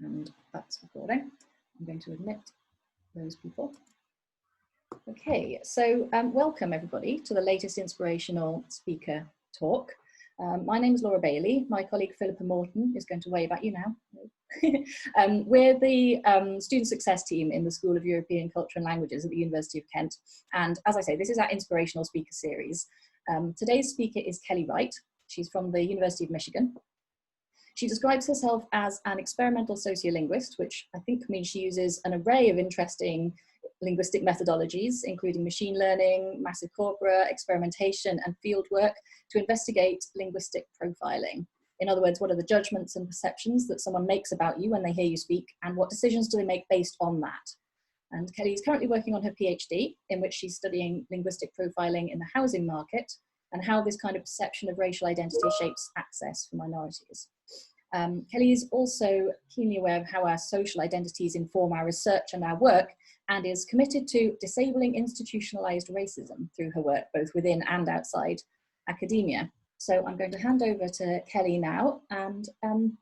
And that's recording. I'm going to admit those people. Okay, so welcome everybody to the latest inspirational speaker talk. My name is Laura Bailey. My colleague Philippa Morton is going to wave at you now. We're the student success team in the School of European Culture and Languages at the University of Kent. And as I say, this is our inspirational speaker series. Today's speaker is Kelly Wright. She's from the University of Michigan. She describes herself as an experimental sociolinguist, which I think means she uses an array of interesting linguistic methodologies, including machine learning, massive corpora, experimentation, and fieldwork to investigate linguistic profiling. In other words, what are the judgments and perceptions that someone makes about you when they hear you speak, and what decisions do they make based on that? And Kelly is currently working on her PhD, in which she's studying linguistic profiling in the housing market and how this kind of perception of racial identity shapes access for minorities. Kelly is also keenly aware of how our social identities inform our research and our work, and is committed to disabling institutionalized racism through her work, both within and outside academia. So I'm going to hand over to Kelly now, and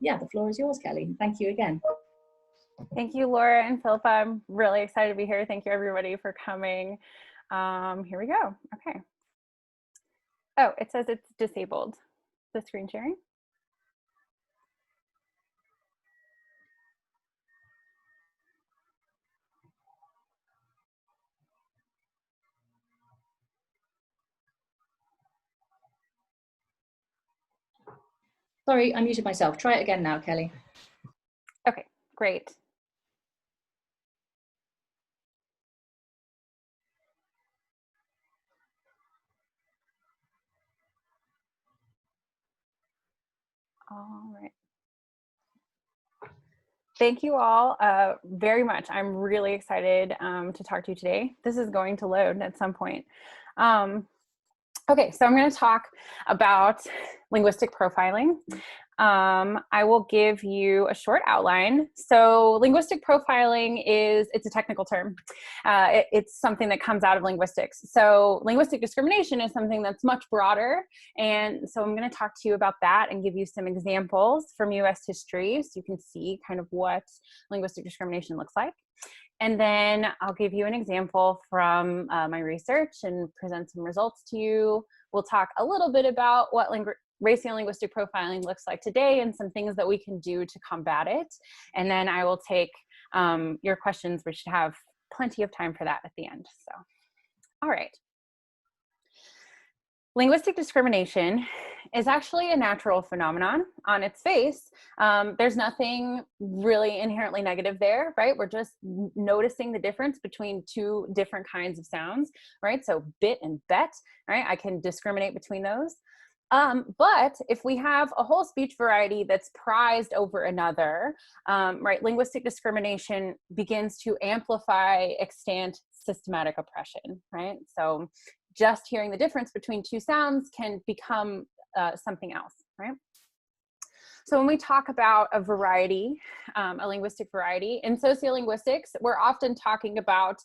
yeah, the floor is yours, Kelly. Thank you again. Thank you, Laura and Philippa. I'm really excited to be here. Thank you, everybody, for coming. Here we go. Okay. Oh, it says it's disabled, the screen sharing. Sorry, I muted myself. Try it again now, Kelly. Okay, great. All right. Thank you all very much. I'm really excited to talk to you today. This is going to load at some point. Okay, so I'm going to talk about linguistic profiling. I will give you a short outline. So linguistic profiling it's a technical term. It's something that comes out of linguistics. So linguistic discrimination is something that's much broader. And so I'm going to talk to you about that and give you some examples from US history so you can see kind of what linguistic discrimination looks like. And then I'll give you an example from my research and present some results to you. We'll talk a little bit about what Raciolinguistic profiling looks like today and some things that we can do to combat it. And then I will take your questions. We should have plenty of time for that at the end. So, all right. Linguistic discrimination is actually a natural phenomenon on its face. There's nothing really inherently negative there, right? We're just noticing the difference between two different kinds of sounds, right? So bit and bet, right? I can discriminate between those. But if we have a whole speech variety that's prized over another, right, linguistic discrimination begins to amplify extant systematic oppression, right? So just hearing the difference between two sounds can become something else, right? So when we talk about a variety, a linguistic variety, in sociolinguistics, we're often talking about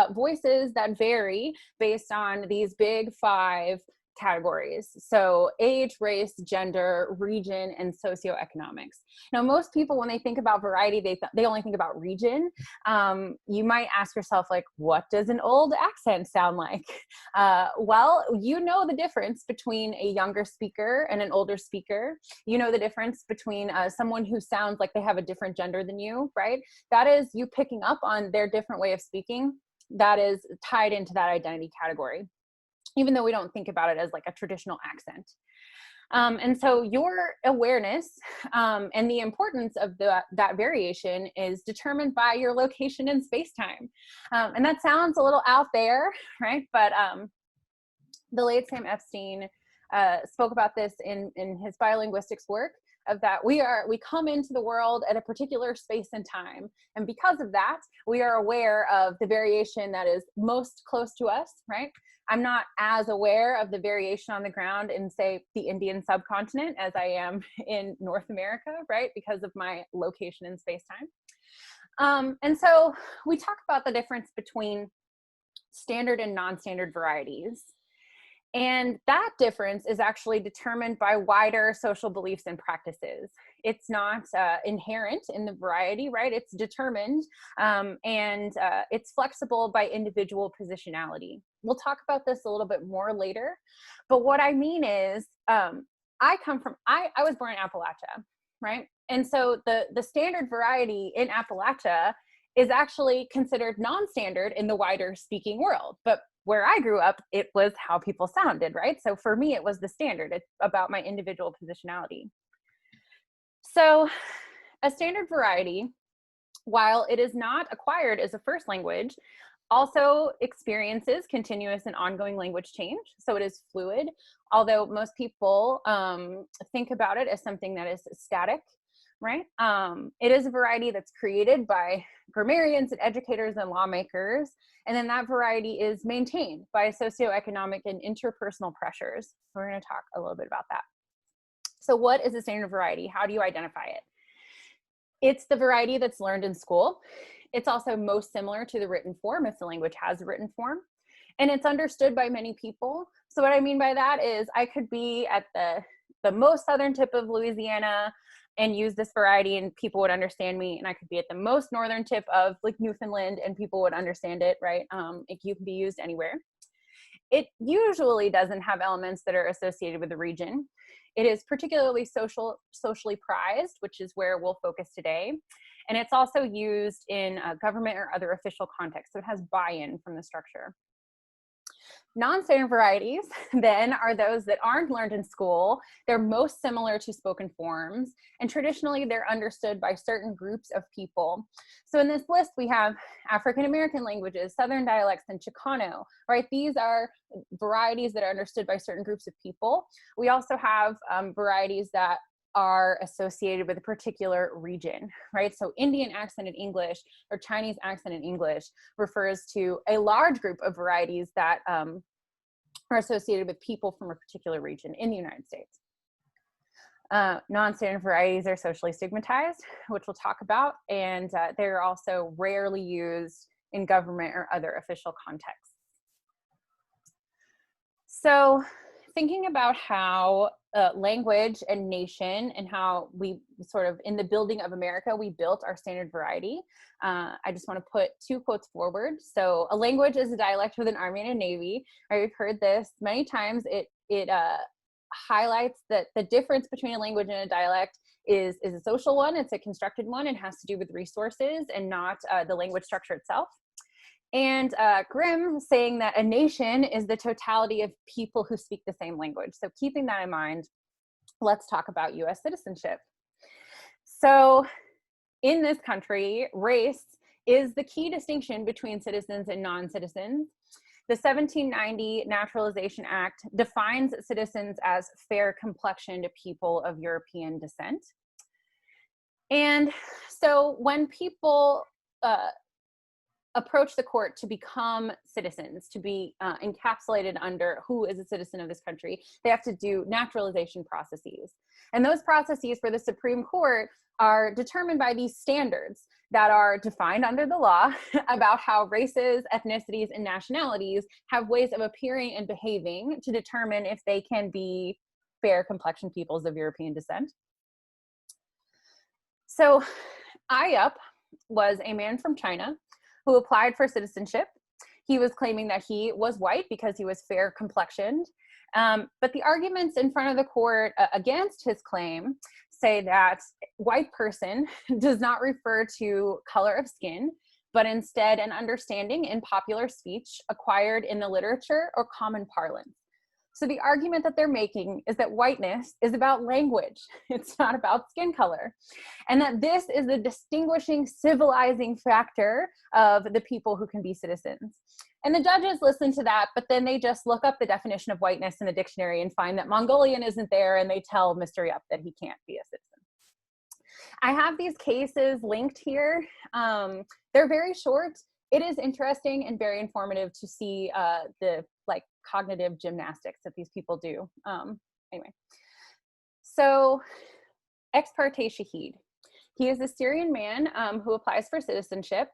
voices that vary based on these big five categories. So age, race, gender, region, and socioeconomics. Now, most people, when they think about variety, they only think about region. You might ask yourself, like, what does an old accent sound like? Well, you know the difference between a younger speaker and an older speaker. You know the difference between someone who sounds like they have a different gender than you, right? That is you picking up on their different way of speaking. That is tied into that identity category, even though we don't think about it as like a traditional accent. And so your awareness and the importance of that variation is determined by your location in space-time. And that sounds a little out there, right? But the late Sam Epstein spoke about this in his biolinguistics work, of that we come into the world at a particular space and time. And because of that, we are aware of the variation that is most close to us, right? I'm not as aware of the variation on the ground in, say, the Indian subcontinent as I am in North America, right? Because of my location in space-time. And so we talk about the difference between standard and non-standard varieties. And that difference is actually determined by wider social beliefs and practices. It's not inherent in the variety, right? It's determined, and it's flexible by individual positionality. We'll talk about this a little bit more later, but what I mean is, I was born in Appalachia, right? And so the standard variety in Appalachia is actually considered non-standard in the wider speaking world. But where I grew up, it was how people sounded, right? So for me, it was the standard. It's about my individual positionality. So a standard variety, while it is not acquired as a first language, also experiences continuous and ongoing language change. So it is fluid, although most people think about it as something that is static, right? It is a variety that's created by grammarians and educators and lawmakers, and then that variety is maintained by socioeconomic and interpersonal pressures. We're going to talk a little bit about that. So what is a standard variety? How do you identify it? It's the variety that's learned in school. It's also most similar to the written form if the language has a written form, and it's understood by many people. So what I mean by that is I could be at the most southern tip of Louisiana and use this variety and people would understand me, and I could be at the most northern tip of like Newfoundland and people would understand it, right? You can be used anywhere. It usually doesn't have elements that are associated with the region. It is particularly socially prized, which is where we'll focus today. And it's also used in government or other official contexts, so it has buy-in from the structure. Non-standard varieties, then, are those that aren't learned in school. They're most similar to spoken forms, and traditionally they're understood by certain groups of people. So in this list, we have African-American languages, Southern dialects, and Chicano, right? These are varieties that are understood by certain groups of people. We also have varieties that are associated with a particular region, right? So Indian accented English or Chinese accented English refers to a large group of varieties that are associated with people from a particular region in the United States. Non-standard varieties are socially stigmatized, which we'll talk about, and they're also rarely used in government or other official contexts. So thinking about how language and nation and how we sort of, in the building of America, we built our standard variety. I just want to put two quotes forward. So a language is a dialect with an army and a navy. I've heard this many times. It highlights that the difference between a language and a dialect is a social one. It's a constructed one. It has to do with resources and not the language structure itself. And Grimm saying that a nation is the totality of people who speak the same language. So keeping that in mind, let's talk about US citizenship. So in this country, race is the key distinction between citizens and non-citizens. The 1790 Naturalization Act defines citizens as fair complexioned people of European descent. And so when people approach the court to become citizens, to be encapsulated under who is a citizen of this country, they have to do naturalization processes. And those processes for the Supreme Court are determined by these standards that are defined under the law about how races, ethnicities, and nationalities have ways of appearing and behaving to determine if they can be fair complexioned peoples of European descent. So Ayup was a man from China who applied for citizenship. He was claiming that he was white because he was fair complexioned. But the arguments in front of the court against his claim say that white person does not refer to color of skin, but instead an understanding in popular speech acquired in the literature or common parlance. So the argument that they're making is that whiteness is about language. It's not about skin color. And that this is the distinguishing, civilizing factor of the people who can be citizens. And the judges listen to that, but then they just look up the definition of whiteness in the dictionary and find that Mongolian isn't there, and they tell Mr. Yup that he can't be a citizen. I have these cases linked here. They're very short. It is interesting and very informative to see the cognitive gymnastics that these people do. Anyway, so ex parte Shahid. He is a Syrian man who applies for citizenship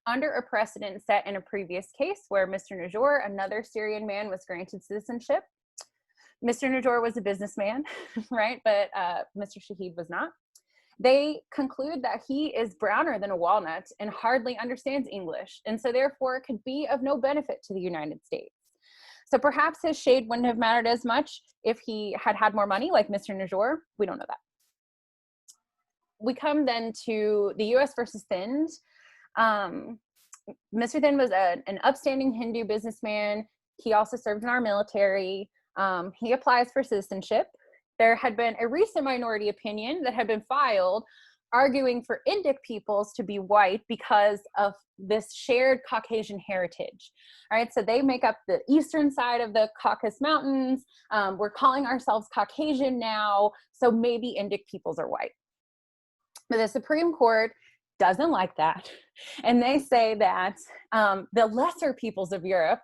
under a precedent set in a previous case where Mr. Najor, another Syrian man, was granted citizenship. Mr. Najor was a businessman, right? But Mr. Shahid was not. they conclude that he is browner than a walnut and hardly understands English, and so therefore could be of no benefit to the United States. So perhaps his shade wouldn't have mattered as much if he had had more money, like Mr. Najor. We don't know that. We come then to the US versus Thind. Mr. Thind was an upstanding Hindu businessman. He also served in our military. He applies for citizenship. There had been a recent minority opinion that had been filed arguing for Indic peoples to be white because of this shared Caucasian heritage. All right, so they make up the eastern side of the Caucasus Mountains. We're calling ourselves Caucasian now, so maybe Indic peoples are white. But the Supreme Court doesn't like that. And they say that the lesser peoples of Europe,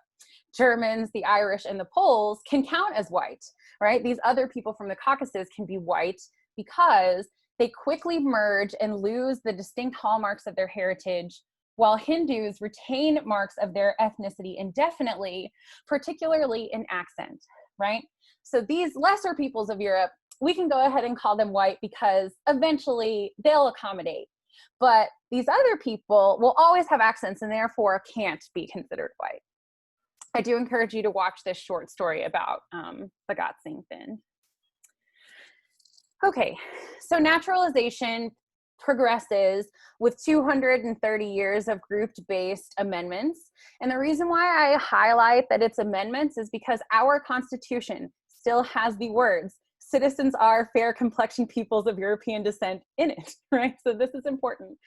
Germans, the Irish, and the Poles, can count as white, right? These other people from the Caucasus can be white because they quickly merge and lose the distinct hallmarks of their heritage, while Hindus retain marks of their ethnicity indefinitely, particularly in accent, right? So these lesser peoples of Europe, we can go ahead and call them white because eventually they'll accommodate. But these other people will always have accents and therefore can't be considered white. I do encourage you to watch this short story about Bhagat Singh Thind. Okay, so naturalization progresses with 230 years of grouped-based amendments. And the reason why I highlight that it's amendments is because our Constitution still has the words, citizens are fair complexioned peoples of European descent in it, right? So this is important.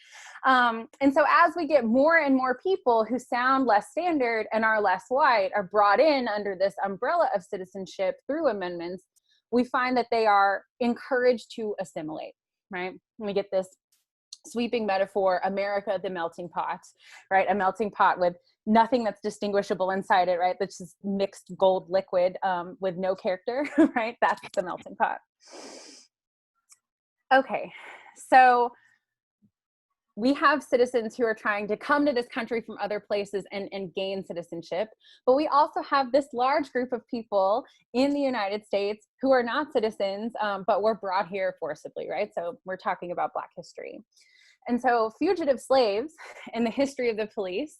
And so as we get more and more people who sound less standard and are less white are brought in under this umbrella of citizenship through amendments, we find that they are encouraged to assimilate, right? And we get this sweeping metaphor, America, the melting pot, right? A melting pot with nothing that's distinguishable inside it, right? That's just mixed gold liquid with no character, right? That's the melting pot. Okay, so we have citizens who are trying to come to this country from other places and gain citizenship, but we also have this large group of people in the United States who are not citizens, but were brought here forcibly, right? So we're talking about Black history. And so fugitive slaves in the history of the police,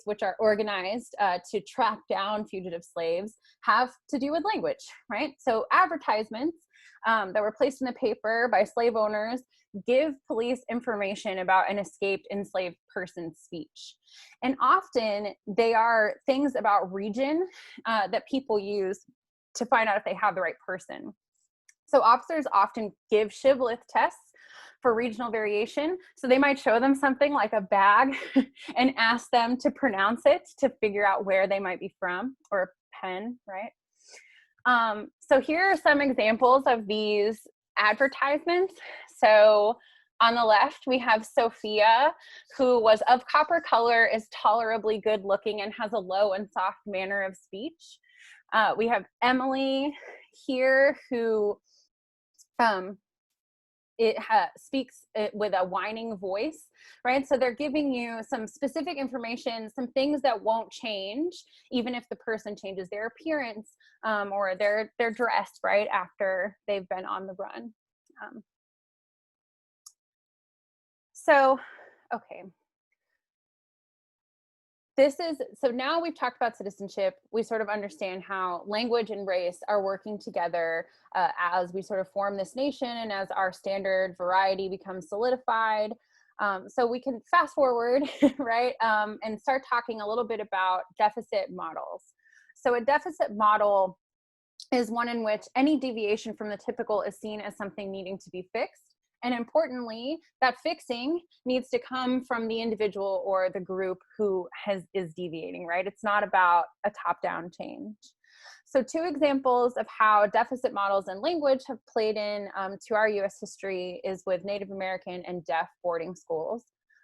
which are organized to track down fugitive slaves, have to do with language, right? So advertisements that were placed in the paper by slave owners give police information about an escaped enslaved person's speech. And often they are things about region that people use to find out if they have the right person. So officers often give shibboleth tests for regional variation. So they might show them something like a bag and ask them to pronounce it to figure out where they might be from, or a pen, right? So here are some examples of these advertisements. So on the left, we have Sophia, who was of copper color, is tolerably good looking, and has a low and soft manner of speech. We have here, who speaks with a whining voice, right? So they're giving you some specific information, some things that won't change, even if the person changes their appearance or their dress, right, after they've been on the run. Okay. So now we've talked about citizenship. We sort of understand how language and race are working together as we sort of form this nation and as our standard variety becomes solidified. So we can fast forward, right, and start talking a little bit about deficit models. So a deficit model is one in which any deviation from the typical is seen as something needing to be fixed. And importantly, that fixing needs to come from the individual or the group who is deviating, right? It's not about a top-down change. So 2 examples of how deficit models in language have played in to our US history is with Native American and deaf boarding schools,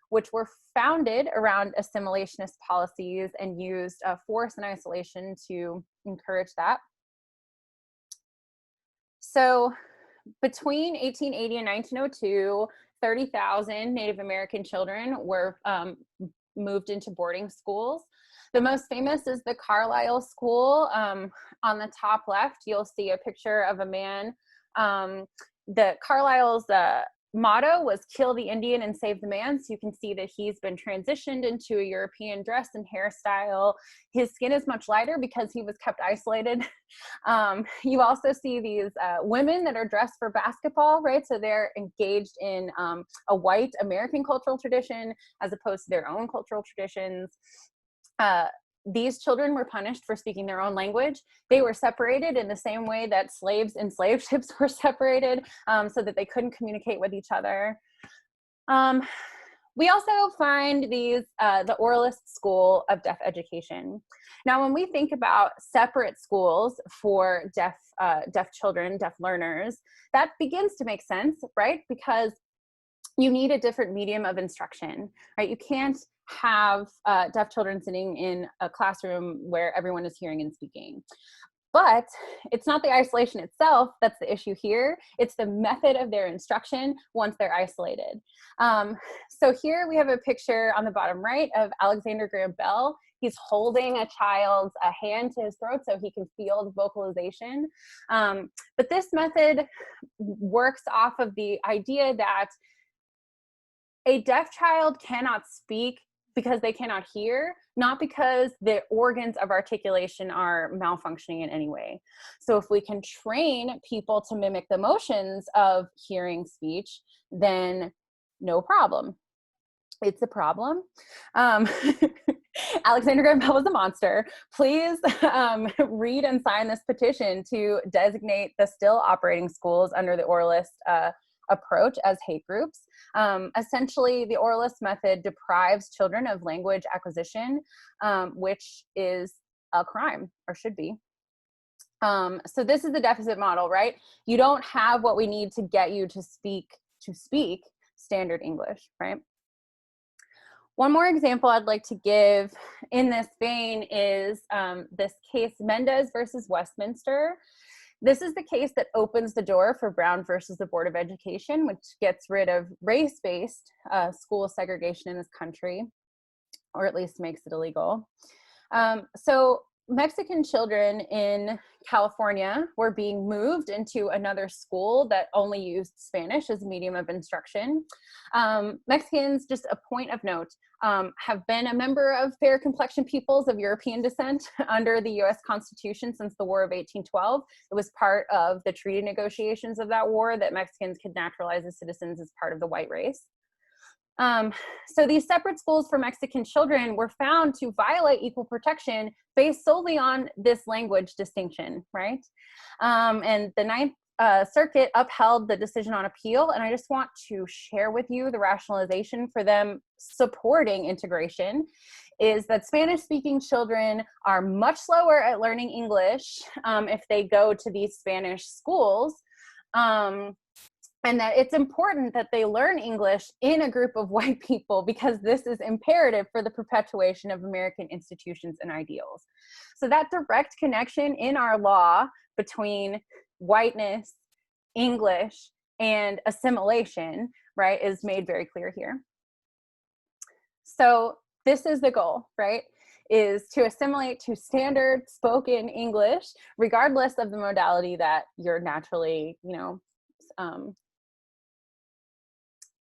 which were founded around assimilationist policies and used force and isolation to encourage that. So between 1880 and 1902, 30,000 Native American children were moved into boarding schools. The most famous is the Carlisle School. On the top left, you'll see a picture of a man. The Carlisle's motto was kill the Indian and save the man. So you can see that he's been transitioned into a European dress and hairstyle. His skin is much lighter because he was kept isolated. You also see these women that are dressed for basketball, right? So they're engaged in a white American cultural tradition as opposed to their own cultural traditions. These children were punished for speaking their own language. They were separated in the same way that slaves in slave ships were separated, so that they couldn't communicate with each other. We also find these, the oralist school of deaf education. Now, when we think about separate schools for deaf children, deaf learners, that begins to make sense, right? Because you need a different medium of instruction, right? You can't have deaf children sitting in a classroom where everyone is hearing and speaking. But it's not the isolation itself that's the issue here. It's the method of their instruction once they're isolated. So here we have a picture on the bottom right of Alexander Graham Bell. He's holding a child's hand to his throat so he can feel the vocalization. But this method works off of the idea that a deaf child cannot speak because they cannot hear, not because the organs of articulation are malfunctioning in any way. So if we can train people to mimic the motions of hearing speech, then no problem. It's a problem. Alexander Graham Bell was a monster. Please read and sign this petition to designate the still operating schools under the oralist approach as hate groups. Essentially, the oralist method deprives children of language acquisition, which is a crime, or should be. So this is the deficit model, right? You don't have what we need to get you to speak standard English, right? One more example I'd like to give in this vein is this case Mendez versus Westminster. This is the case that opens the door for Brown versus the Board of Education, which gets rid of race-based school segregation in this country, or at least makes it illegal. So Mexican children in California were being moved into another school that only used Spanish as a medium of instruction. Mexicans, just a point of note, have been a member of fair complexion peoples of European descent under the US Constitution since the War of 1812. It was part of the treaty negotiations of that war that Mexicans could naturalize as citizens as part of the white race. So these separate schools for Mexican children were found to violate equal protection based solely on this language distinction, right? And the Ninth Circuit upheld the decision on appeal, and I just want to share with you the rationalization for them supporting integration is that Spanish-speaking children are much slower at learning English if they go to these Spanish schools. And that it's important that they learn English in a group of white people because this is imperative for the perpetuation of American institutions and ideals. So that direct connection in our law between whiteness, English, and assimilation, right, is made very clear here. So this is the goal, right, is to assimilate to standard spoken English, regardless of the modality that you're naturally,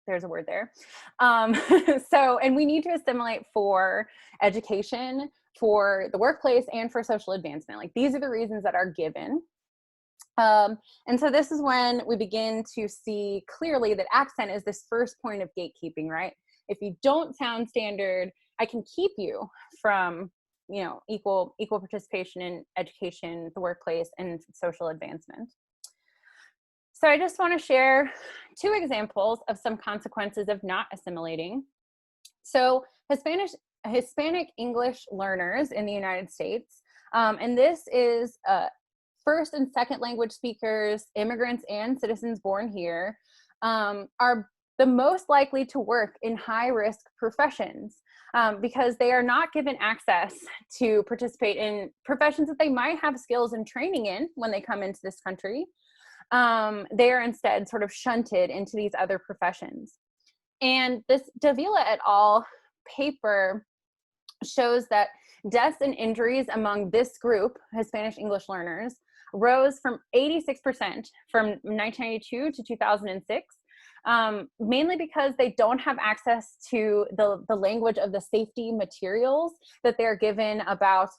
there's a word there. And we need to assimilate for education, for the workplace, and for social advancement. Like, these are the reasons that are given. And so this is when we begin to see clearly that accent is this first point of gatekeeping, right? If you don't sound standard, I can keep you from, equal participation in education, the workplace, and social advancement. So I just want to share 2 examples of some consequences of not assimilating. So Hispanic English learners in the United States, and this is first and second language speakers, immigrants, and citizens born here, are the most likely to work in high-risk professions because they are not given access to participate in professions that they might have skills and training in when they come into this country. They are instead sort of shunted into these other professions. And this Davila et al. Paper shows that deaths and injuries among this group, Hispanic English learners, rose from 86% from 1992 to 2006, mainly because they don't have access to the language of the safety materials that they're given about,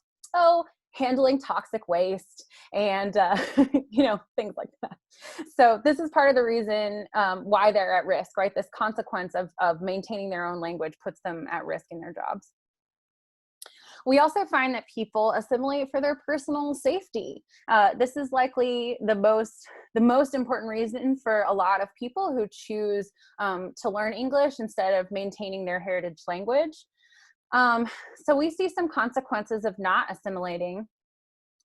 handling toxic waste and, things like that. So this is part of the reason why they're at risk, right? This consequence of maintaining their own language puts them at risk in their jobs. We also find that people assimilate for their personal safety. This is likely the most important reason for a lot of people who choose to learn English instead of maintaining their heritage language. So we see some consequences of not assimilating.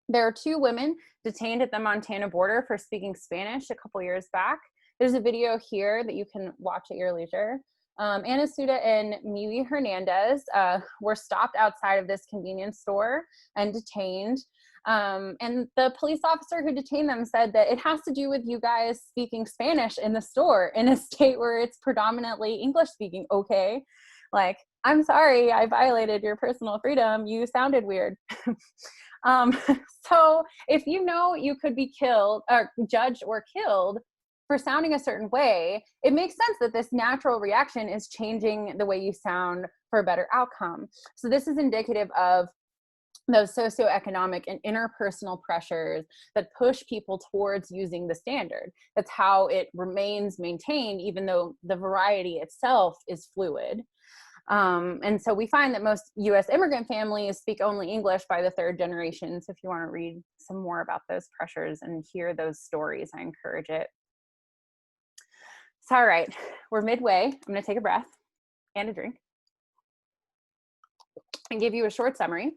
There are 2 women detained at the Montana border for speaking Spanish a couple years back. There's a video here that you can watch at your leisure. Ana Suda and Miwi Hernandez were stopped outside of this convenience store and detained. And the police officer who detained them said that it has to do with you guys speaking Spanish in the store in a state where it's predominantly English speaking. Okay, like, I'm sorry, I violated your personal freedom. You sounded weird. So if you know you could be killed or judged or killed for sounding a certain way, it makes sense that this natural reaction is changing the way you sound for a better outcome. So this is indicative of those socioeconomic and interpersonal pressures that push people towards using the standard. That's how it remains maintained, even though the variety itself is fluid. And so we find that most US immigrant families speak only English by the 3rd generation. So if you want to read some more about those pressures and hear those stories, I encourage it. So, all right, we're midway. I'm going to take a breath and a drink and give you a short summary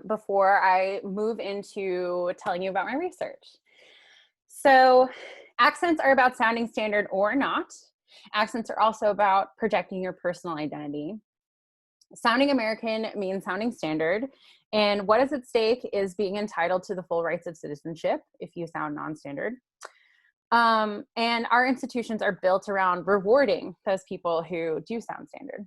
before I move into telling you about my research. So accents are about sounding standard or not. Accents are also about projecting your personal identity. Sounding American means sounding standard, and what is at stake is being entitled to the full rights of citizenship if you sound non-standard. And our institutions are built around rewarding those people who do sound standard.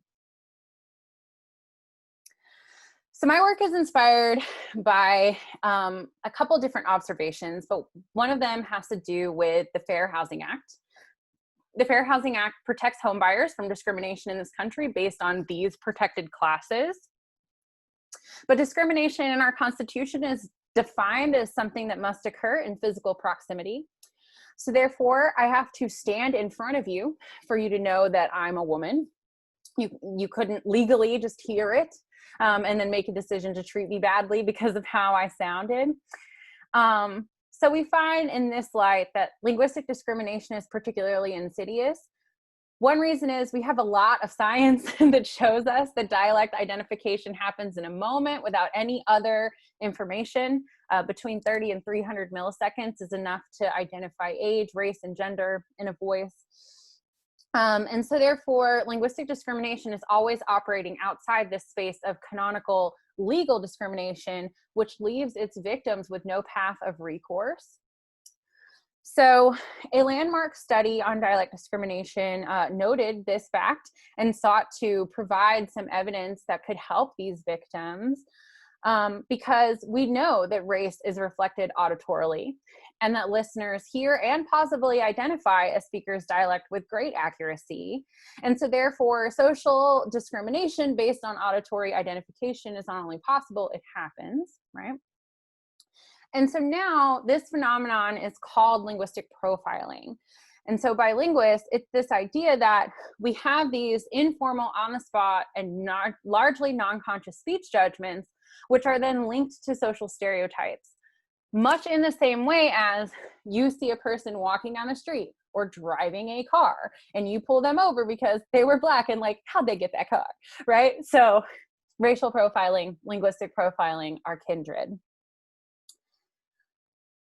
So my work is inspired by a couple different observations, but one of them has to do with the Fair Housing Act. The Fair Housing Act protects home buyers from discrimination in this country based on these protected classes. But discrimination in our Constitution is defined as something that must occur in physical proximity. So therefore, I have to stand in front of you for you to know that I'm a woman. You couldn't legally just hear it and then make a decision to treat me badly because of how I sounded. So we find in this light that linguistic discrimination is particularly insidious. One reason is we have a lot of science that shows us that dialect identification happens in a moment without any other information. Between 30 and 300 milliseconds is enough to identify age, race, and gender in a voice. And so therefore, linguistic discrimination is always operating outside this space of canonical legal discrimination, which leaves its victims with no path of recourse. So a landmark study on dialect discrimination noted this fact and sought to provide some evidence that could help these victims because we know that race is reflected auditorily and that listeners hear and possibly identify a speaker's dialect with great accuracy. And so therefore, social discrimination based on auditory identification is not only possible, it happens, right? And so now this phenomenon is called linguistic profiling. And so by linguists, it's this idea that we have these informal, on-the-spot, and largely non-conscious speech judgments, which are then linked to social stereotypes, much in the same way as you see a person walking down the street or driving a car, and you pull them over because they were Black and like, how'd they get that car, right? So racial profiling, linguistic profiling are kindred.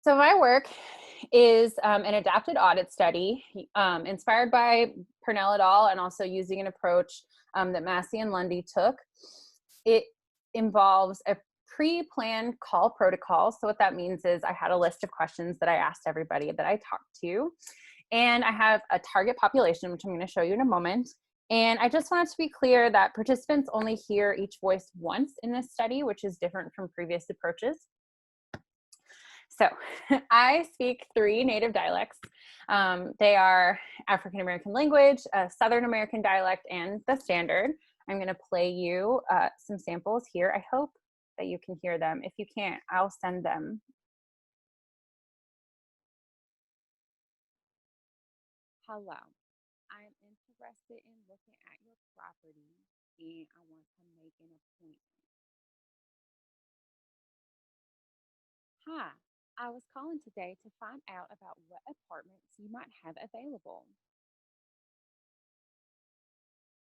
So my work is an adapted audit study inspired by Purnell et al. And also using an approach that Massey and Lundy took. It involves a pre-planned call protocol. So what that means is I had a list of questions that I asked everybody that I talked to. And I have a target population, which I'm going to show you in a moment. And I just wanted to be clear that participants only hear each voice once in this study, which is different from previous approaches. So I speak 3 native dialects. They are African American language, Southern American dialect, and the standard. I'm going to play you some samples here. I hope that you can hear them. If you can't, I'll send them. Hello, I'm interested in looking at your property and I want to make an appointment. Hi, I was calling today to find out about what apartments you might have available.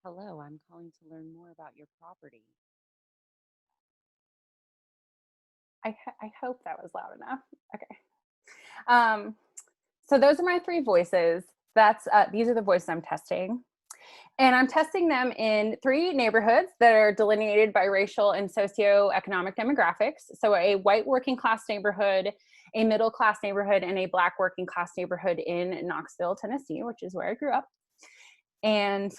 Hello, I'm calling to learn more about your property. I hope that was loud enough. Okay. So those are my 3 voices. These are the voices I'm testing. And I'm testing them in 3 neighborhoods that are delineated by racial and socioeconomic demographics. So a white working class neighborhood, a middle class neighborhood, and a black working class neighborhood in Knoxville, Tennessee, which is where I grew up. And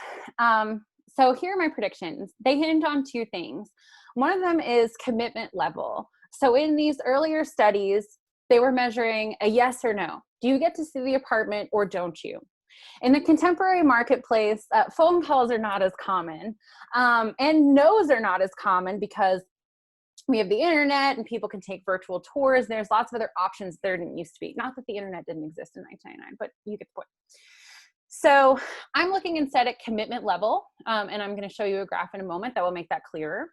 so here are my predictions. They hinge on 2 things. One of them is commitment level. So in these earlier studies, they were measuring a yes or no. Do you get to see the apartment or don't you? In the contemporary marketplace, phone calls are not as common, and no's are not as common because we have the internet and people can take virtual tours. There's lots of other options there didn't used to be. Not that the internet didn't exist in 1999, but you get the point. So I'm looking instead at commitment level, and I'm going to show you a graph in a moment that will make that clearer.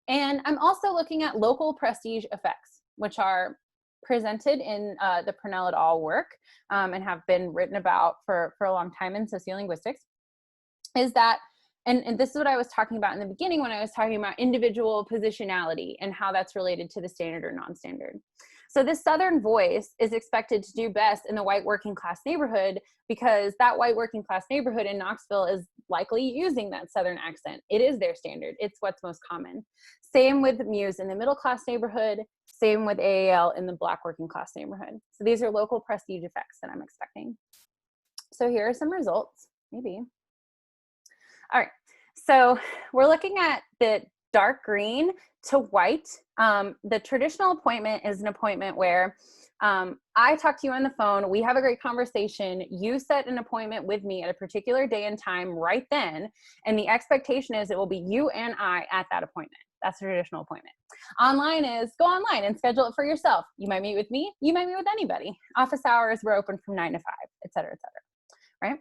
And I'm also looking at local prestige effects, which are presented in the Purnell et al. Work and have been written about for a long time in sociolinguistics, is that, and this is what I was talking about in the beginning when I was talking about individual positionality and how that's related to the standard or non-standard. So this Southern voice is expected to do best in the white working class neighborhood because that white working class neighborhood in Knoxville is likely using that Southern accent. It is their standard. It's what's most common. Same with Muse in the middle class neighborhood. Same with AAL in the black working class neighborhood. So these are local prestige effects that I'm expecting. So here are some results, maybe. All right, so we're looking at the dark green to white. The traditional appointment is an appointment where I talk to you on the phone, we have a great conversation, you set an appointment with me at a particular day and time right then, and the expectation is it will be you and I at that appointment. That's a traditional appointment. Online is go online and schedule it for yourself. You might meet with me, you might meet with anybody. Office hours, we're open from 9 to 5, et cetera, right?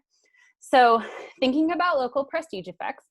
So thinking about local prestige effects,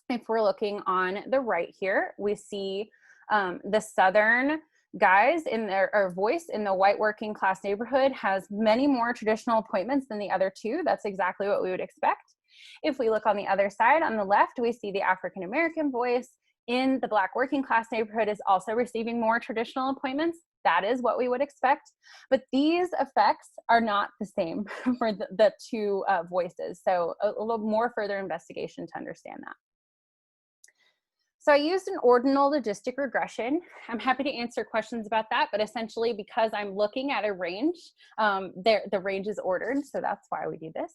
if we're looking on the right here, we see the Southern guys in their voice in the white working class neighborhood has many more traditional appointments than the other 2. That's exactly what we would expect. If we look on the other side, on the left, we see the African American voice in the black working class neighborhood is also receiving more traditional appointments. That is what we would expect. But these effects are not the same for the 2 voices. So a little more further investigation to understand that. So I used an ordinal logistic regression. I'm happy to answer questions about that, but essentially because I'm looking at a range, the range is ordered, so that's why we do this.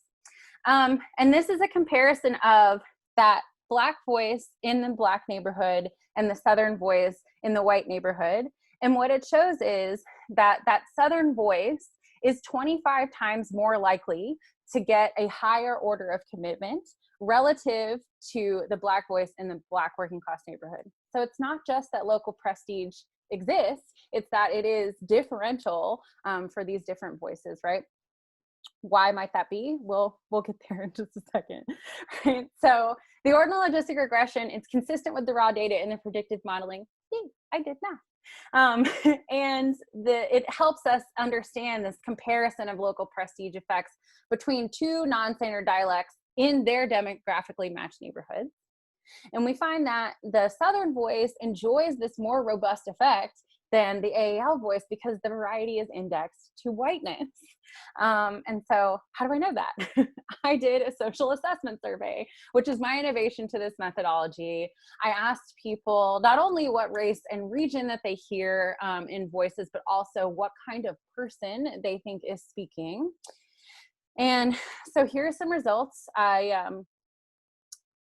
And this is a comparison of that black voice in the black neighborhood and the Southern voice in the white neighborhood. And what it shows is that that Southern voice is 25 times more likely to get a higher order of commitment relative to the black voice in the black working class neighborhood. So it's not just that local prestige exists, it's that it is differential for these different voices, right? Why might that be? We'll get there in just a second, right? So the ordinal logistic regression, it's consistent with the raw data in the predictive modeling. Yay, I did math. And it helps us understand this comparison of local prestige effects between 2 non-standard dialects in their demographically matched neighborhoods. And we find that the Southern voice enjoys this more robust effect than the AAL voice because the variety is indexed to whiteness. And so how do I know that? I did a social assessment survey, which is my innovation to this methodology. I asked people not only what race and region that they hear in voices, but also what kind of person they think is speaking. And so here are some results.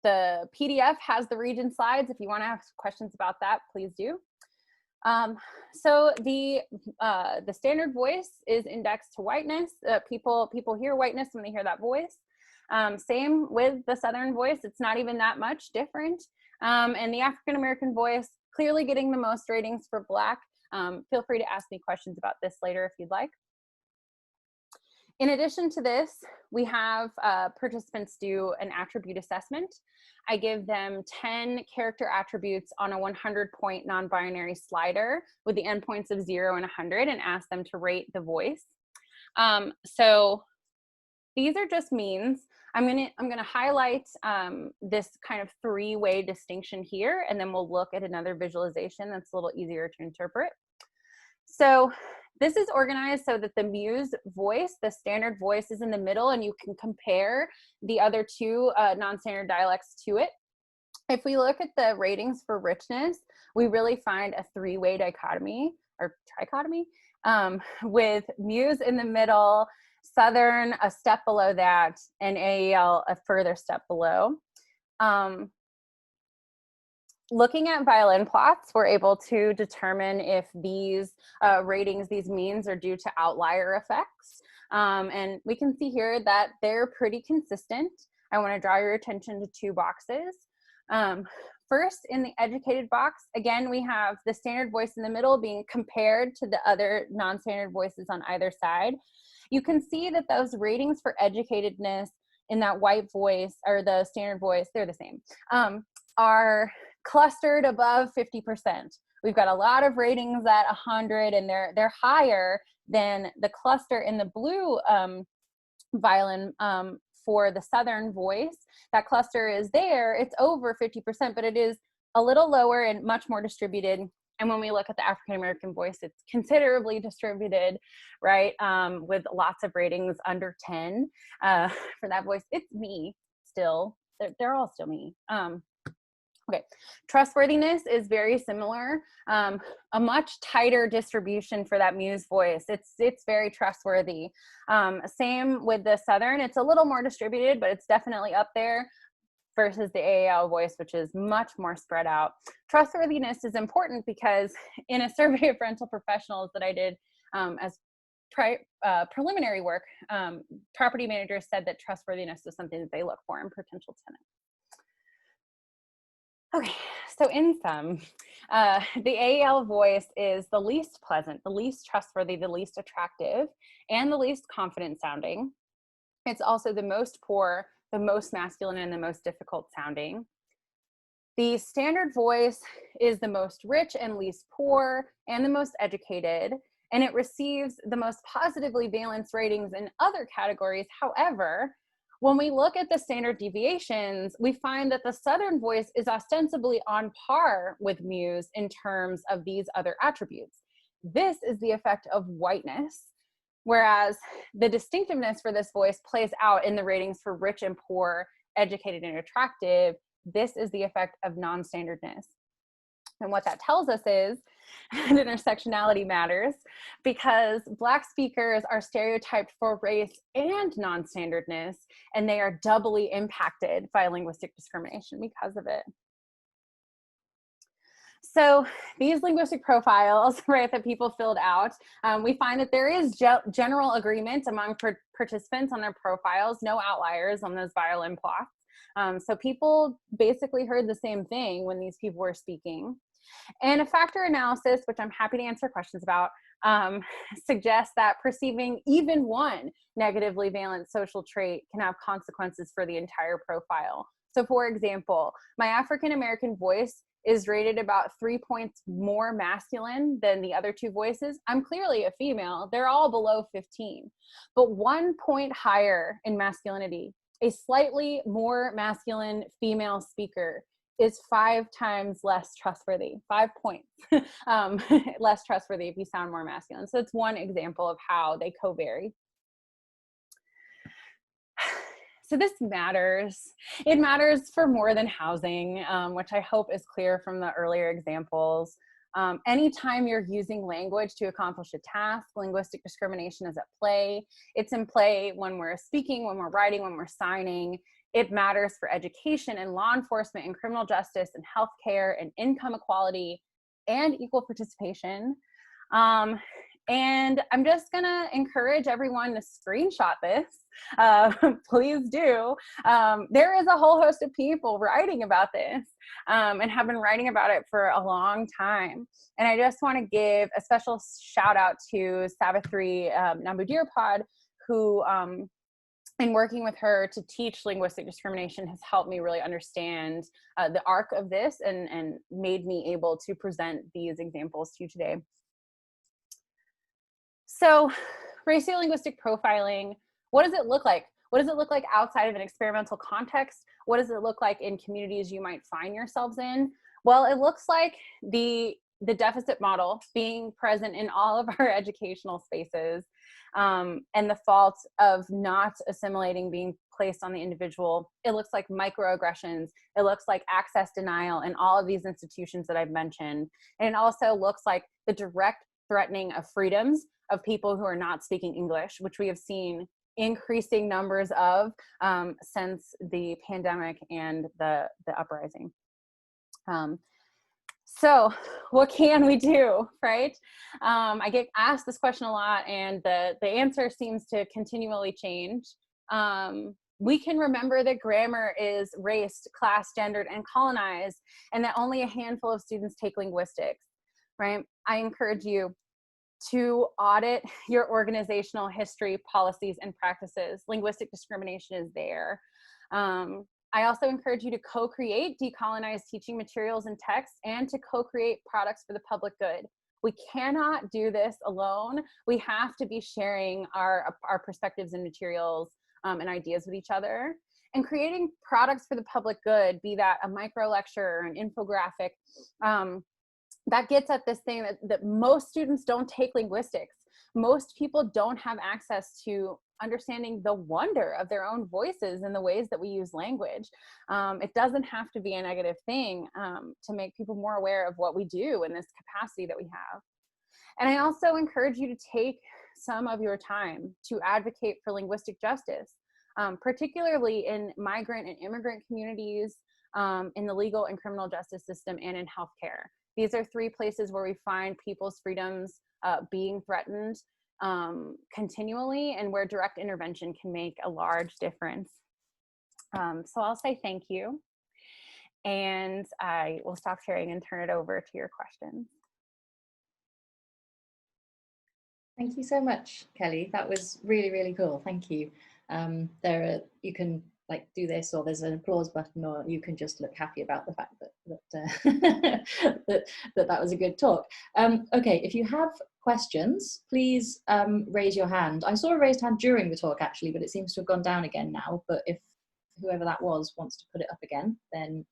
The PDF has the region slides. If you want to ask questions about that, please do. So the standard voice is indexed to whiteness. People hear whiteness when they hear that voice. Same with the Southern voice. It's not even that much different. And the African American voice, clearly getting the most ratings for Black. Feel free to ask me questions about this later if you'd like. In addition to this, we have participants do an attribute assessment. I give them 10 character attributes on a 100-point non-binary slider with the endpoints of 0 and 100 and ask them to rate the voice. So these are just means. I'm gonna highlight this kind of three-way distinction here, and then we'll look at another visualization that's a little easier to interpret. So this is organized so that the Muse voice, the standard voice, is in the middle, and you can compare the other two non-standard dialects to it. If we look at the ratings for richness, we really find a three-way dichotomy, or trichotomy, with Muse in the middle, Southern a step below that, and AEL a further step below. Looking at violin plots, we're able to determine if these ratings, these means, are due to outlier effects. And we can see here that they're pretty consistent. I want to draw your attention to two boxes. First, in the educated box, again, we have the standard voice in the middle being compared to the other non-standard voices on either side. You can see that those ratings for educatedness in that white voice, or the standard voice, they're the same, are clustered above 50%. We've got a lot of ratings at 100, and they're higher than the cluster in the blue violin for the Southern voice. That cluster is there, it's over 50%, but it is a little lower and much more distributed. And when we look at the African American voice, it's considerably distributed, right? With lots of ratings under 10 for that voice. It's me still, they're all still me. Okay, trustworthiness is very similar. A much tighter distribution for that Muse voice. It's very trustworthy. Same with the Southern. It's a little more distributed, but it's definitely up there versus the AAL voice, which is much more spread out. Trustworthiness is important because in a survey of rental professionals that I did as preliminary work, property managers said that trustworthiness is something that they look for in potential tenants. Okay, so in sum, the AEL voice is the least pleasant, the least trustworthy, the least attractive, and the least confident sounding. It's also the most poor, the most masculine, and the most difficult sounding. The standard voice is the most rich and least poor, and the most educated, and it receives the most positively balanced ratings in other categories. However, when we look at the standard deviations, we find that the Southern voice is ostensibly on par with Muse in terms of these other attributes. This is the effect of whiteness, whereas the distinctiveness for this voice plays out in the ratings for rich and poor, educated and attractive. This is the effect of non-standardness. And what that tells us is that intersectionality matters because Black speakers are stereotyped for race and non-standardness, and they are doubly impacted by linguistic discrimination because of it. So these linguistic profiles, right, that people filled out, we find that there is general agreement among participants on their profiles, no outliers on those violin plots. So people basically heard the same thing when these people were speaking. And a factor analysis, which I'm happy to answer questions about, suggests that perceiving even one negatively valent social trait can have consequences for the entire profile. So for example, my African American voice is rated about 3 points more masculine than the other two voices. I'm clearly a female, they're all below 15, but 1 point higher in masculinity, a slightly more masculine female speaker is 5 times less trustworthy, 5 points less trustworthy if you sound more masculine. So it's one example of how they co-vary. So this matters. It matters for more than housing, which I hope is clear from the earlier examples. Anytime you're using language to accomplish a task, linguistic discrimination is at play. It's in play when we're speaking, when we're writing, when we're signing. It matters for education and law enforcement and criminal justice and healthcare and income equality. and equal participation. And I'm just gonna encourage everyone to screenshot this. Please do. There is a whole host of people writing about this and have been writing about it for a long time. And I just want to give a special shout out to Savithri Nambudirpad, who in working with her to teach linguistic discrimination has helped me really understand the arc of this and made me able to present these examples to you today. So, Raciolinguistic profiling, what does it look like? What does it look like outside of an experimental context? What does it look like in communities you might find yourselves in? Well, it looks like the deficit model being present in all of our educational spaces, and the fault of not assimilating being placed on the individual. It looks like microaggressions. It looks like access denial in all of these institutions that I've mentioned. And it also looks like the direct threatening of freedoms of people who are not speaking English, which we have seen increasing numbers of since the pandemic and the uprising. So what can we do, right? I get asked this question a lot, and the answer seems to continually change. We can remember that grammar is raced, class, gendered, and colonized, and that only a handful of students take linguistics, right? I encourage you to audit your organizational history, policies, and practices. Linguistic discrimination is there. I also encourage you to co-create decolonized teaching materials and texts, and to co-create products for the public good. We cannot do this alone. We have to be sharing our perspectives and materials and ideas with each other. And creating products for the public good, be that a micro lecture or an infographic, that gets at this thing that most students don't take linguistics. Most people don't have access to understanding the wonder of their own voices and the ways that we use language. It doesn't have to be a negative thing to make people more aware of what we do in this capacity that we have. And I also encourage you to take some of your time to advocate for linguistic justice, particularly in migrant and immigrant communities, in the legal and criminal justice system, and in healthcare. These are three places where we find people's freedoms being threatened continually, and where direct intervention can make a large difference. So I'll say thank you, and I will stop sharing and turn it over to your questions. Thank you so much, Kelly. That was really, really cool. Thank you. You can like do this, or there's an applause button, or you can just look happy about the fact that that was a good talk. Okay, if you have questions, please raise your hand. I saw a raised hand during the talk actually, but it seems to have gone down again now. But if whoever that was wants to put it up again, then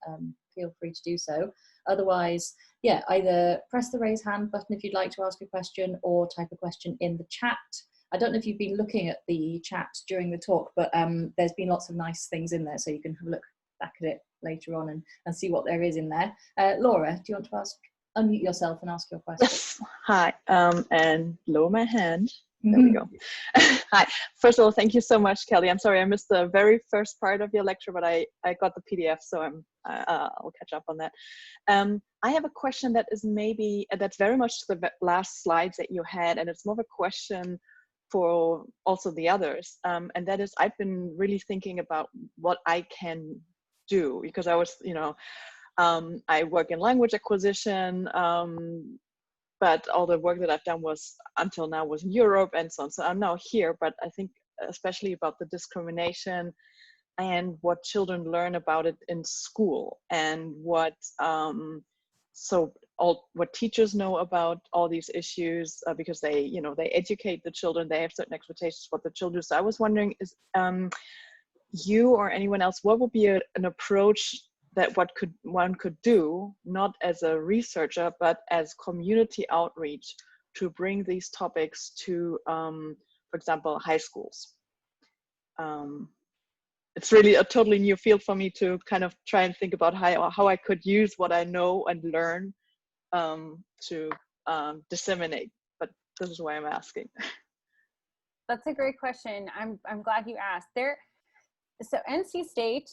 feel free to do so. Otherwise, yeah, either press the raise hand button if you'd like to ask a question, or type a question in the chat. I don't know if you've been looking at the chat during the talk, but there's been lots of nice things in there, so you can have a look back at it later on and see what there is in there. Laura, do you want to unmute yourself and ask your question? Yes. Hi, and lower my hand. There we go. Hi. First of all, thank you so much, Kelly. I'm sorry I missed the very first part of your lecture, but I got the PDF, so I'll catch up on that. I have a question that is that's very much to the last slides that you had, and it's more of a question for also the others. And that is, I've been really thinking about what I can do, because I was, I work in language acquisition, but all the work that I've done until now was in Europe and so on. So I'm now here, but I think especially about the discrimination and what children learn about it in school, and what what teachers know about all these issues, because they educate the children, they have certain expectations what the children do. So I was wondering, is you or anyone else, what would be an approach that one could do, not as a researcher, but as community outreach, to bring these topics to, for example, high schools? It's really a totally new field for me to kind of try and think about how I could use what I know and learn to disseminate. But this is why I'm asking. That's a great question. I'm glad you asked. So NC State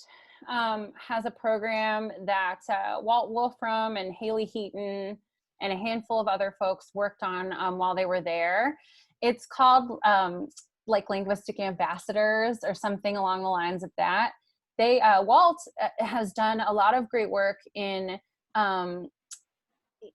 has a program that Walt Wolfram and Haley Heaton and a handful of other folks worked on while they were there. It's called like linguistic ambassadors or something along the lines of that. They Walt has done a lot of great work in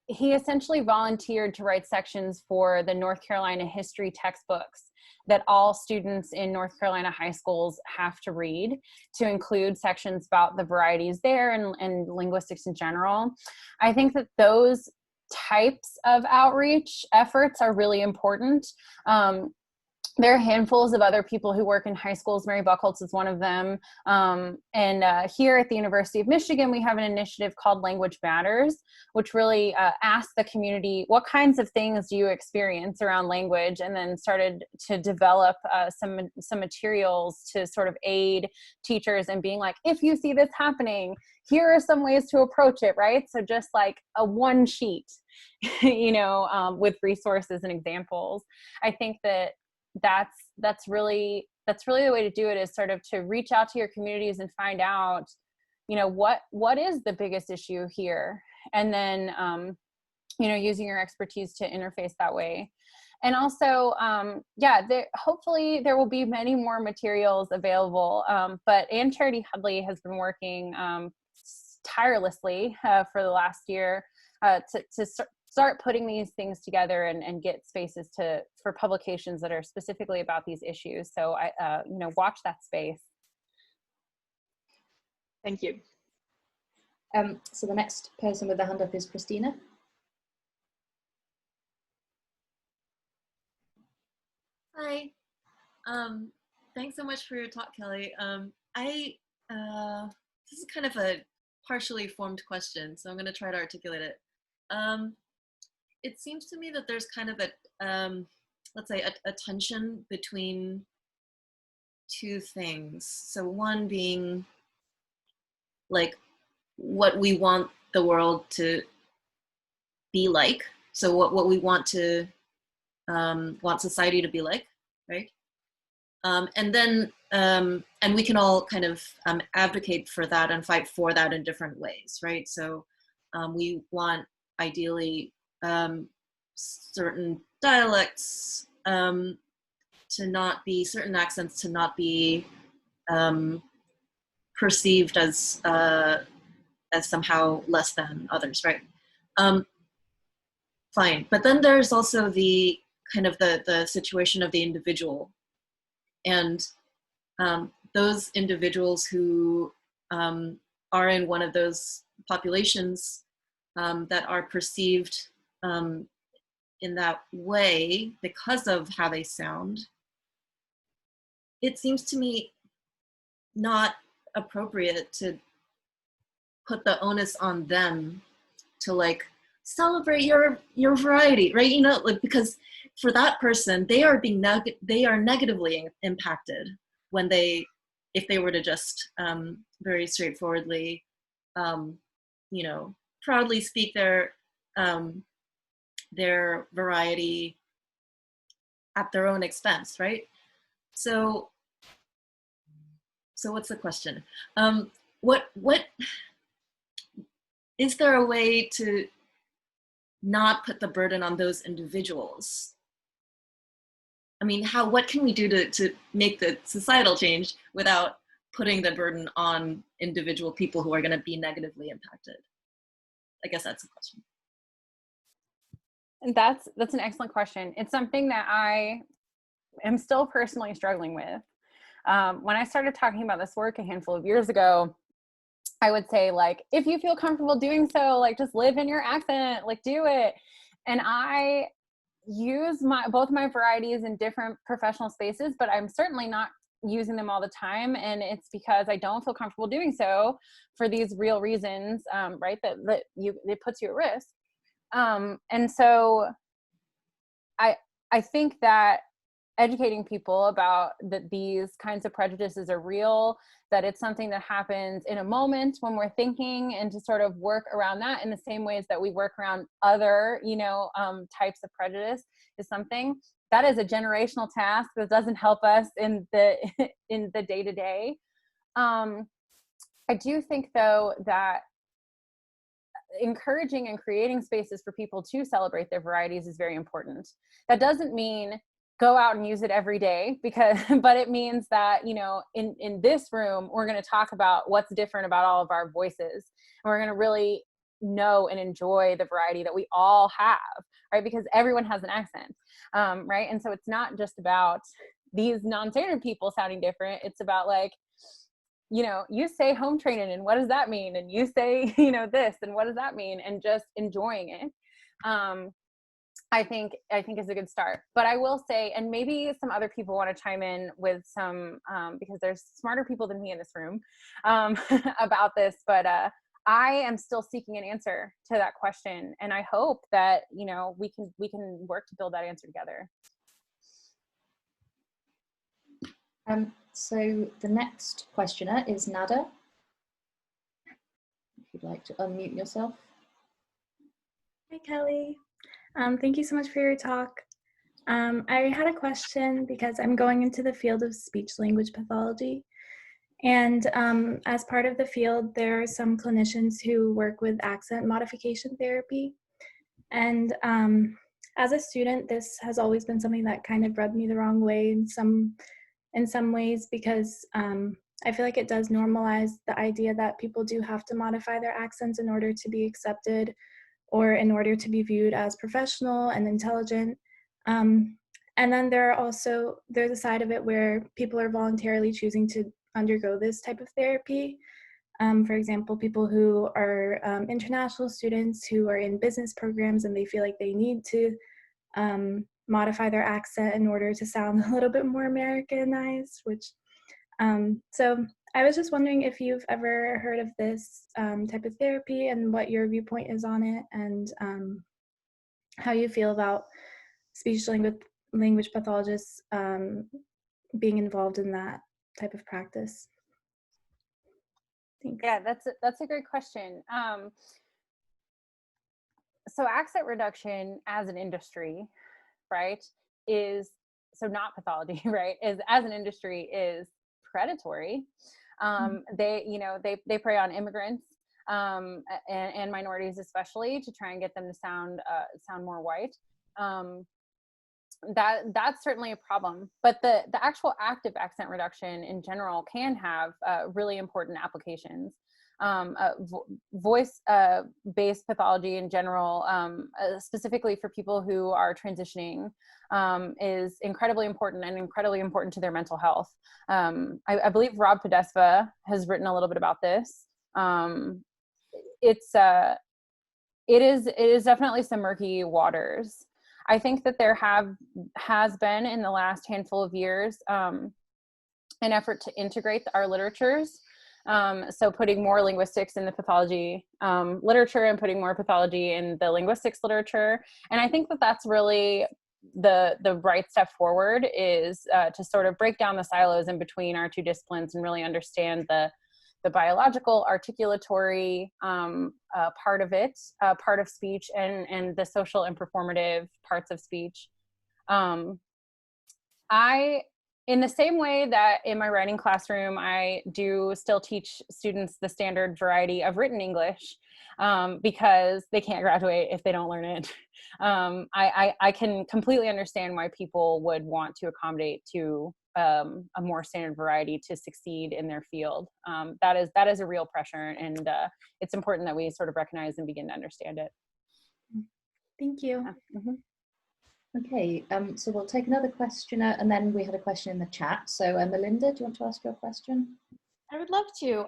he essentially volunteered to write sections for the North Carolina history textbooks that all students in North Carolina high schools have to read, to include sections about the varieties there and linguistics in general. I think that those types of outreach efforts are really important. There are handfuls of other people who work in high schools. Mary Buchholz is one of them. Here at the University of Michigan, we have an initiative called Language Matters, which really asks the community, what kinds of things do you experience around language? And then started to develop some materials to sort of aid teachers in being like, if you see this happening, here are some ways to approach it, right? So just like a one sheet, you know, with resources and examples. I think that that's really the way to do it, is sort of to reach out to your communities and find out, you know, what is the biggest issue here, and then you know, using your expertise to interface that way. And also hopefully there will be many more materials available, but Ann Charity Hudley has been working tirelessly for the last year to start putting these things together and get spaces for publications that are specifically about these issues. So I, you know, watch that space. Thank you. So the next person with the hand up is Christina. Hi. Thanks so much for your talk, Kelly. This is kind of a partially formed question, so I'm going to try to articulate it. It seems to me that there's kind of a, let's say, a tension between two things. So one being like what we want the world to be like. So what we want to want society to be like, right? And then and we can all kind of advocate for that and fight for that in different ways, right? So we want ideally certain dialects to not be, certain accents to not be perceived as somehow less than others, right? Fine, but then there's also the kind of the situation of the individual, and those individuals who are in one of those populations that are perceived in that way because of how they sound. It seems to me not appropriate to put the onus on them to like celebrate your variety, right? You know, like, because for that person, they are being negatively impacted when if they were to just very straightforwardly, you know, proudly speak their variety at their own expense, right? So what's the question? What is there a way to not put the burden on those individuals? I mean, what can we do to make the societal change without putting the burden on individual people who are going to be negatively impacted? I guess that's the question. And that's an excellent question. It's something that I am still personally struggling with. When I started talking about this work a handful of years ago, I would say, like, if you feel comfortable doing so, like, just live in your accent, like, do it. And I use both my varieties in different professional spaces, but I'm certainly not using them all the time. And it's because I don't feel comfortable doing so for these real reasons, right? That it puts you at risk. And so I think that educating people about that these kinds of prejudices are real, that it's something that happens in a moment when we're thinking, and to sort of work around that in the same ways that we work around other, you know, types of prejudice, is something that is a generational task that doesn't help us in the day-to-day. I do think, though, that encouraging and creating spaces for people to celebrate their varieties is very important. That doesn't mean go out and use it every day, because, but it means that, you know, in this room, we're going to talk about what's different about all of our voices. And we're going to really know and enjoy the variety that we all have, right? Because everyone has an accent, right? And so it's not just about these non-standard people sounding different. It's about, like, you know, you say home training and what does that mean? And you say, you know, this and what does that mean? And just enjoying it. I think is a good start. But I will say, and maybe some other people want to chime in with some, because there's smarter people than me in this room, about this, but I am still seeking an answer to that question. And I hope that, you know, we can work to build that answer together. So the next questioner is Nada. If you'd like to unmute yourself. Hi, Kelly. Thank you so much for your talk. I had a question because I'm going into the field of speech language pathology. And as part of the field, there are some clinicians who work with accent modification therapy. And as a student, this has always been something that kind of rubbed me the wrong way in some ways, because I feel like it does normalize the idea that people do have to modify their accents in order to be accepted or in order to be viewed as professional and intelligent. And then there's a side of it where people are voluntarily choosing to undergo this type of therapy. For example, people who are international students who are in business programs and they feel like they need to modify their accent in order to sound a little bit more Americanized, so I was just wondering if you've ever heard of this type of therapy and what your viewpoint is on it, and how you feel about speech language pathologists being involved in that type of practice. Thanks. Yeah, that's a great question. So accent reduction as an industry, right, is, so not pathology, right, is, as an industry, is predatory. They prey on immigrants and minorities especially, to try and get them to sound more white. That's certainly a problem, but the actual active accent reduction in general can have really important applications. Voice-based pathology in general, specifically for people who are transitioning, is incredibly important, and incredibly important to their mental health. I believe Rob Podesva has written a little bit about this. It is definitely some murky waters. I think that there has been in the last handful of years an effort to integrate our literatures. So putting more linguistics in the pathology literature and putting more pathology in the linguistics literature. And I think that that's really the right step forward, is to sort of break down the silos in between our two disciplines and really understand the biological, articulatory part of it, part of speech, and the social and performative parts of speech. In the same way that in my writing classroom, I do still teach students the standard variety of written English, because they can't graduate if they don't learn it. I can completely understand why people would want to accommodate to a more standard variety to succeed in their field. That is a real pressure, and it's important that we sort of recognize and begin to understand it. Thank you. Yeah. Mm-hmm. Okay, so we'll take another questioner, and then we had a question in the chat. So Melinda, do you want to ask your question? I would love to.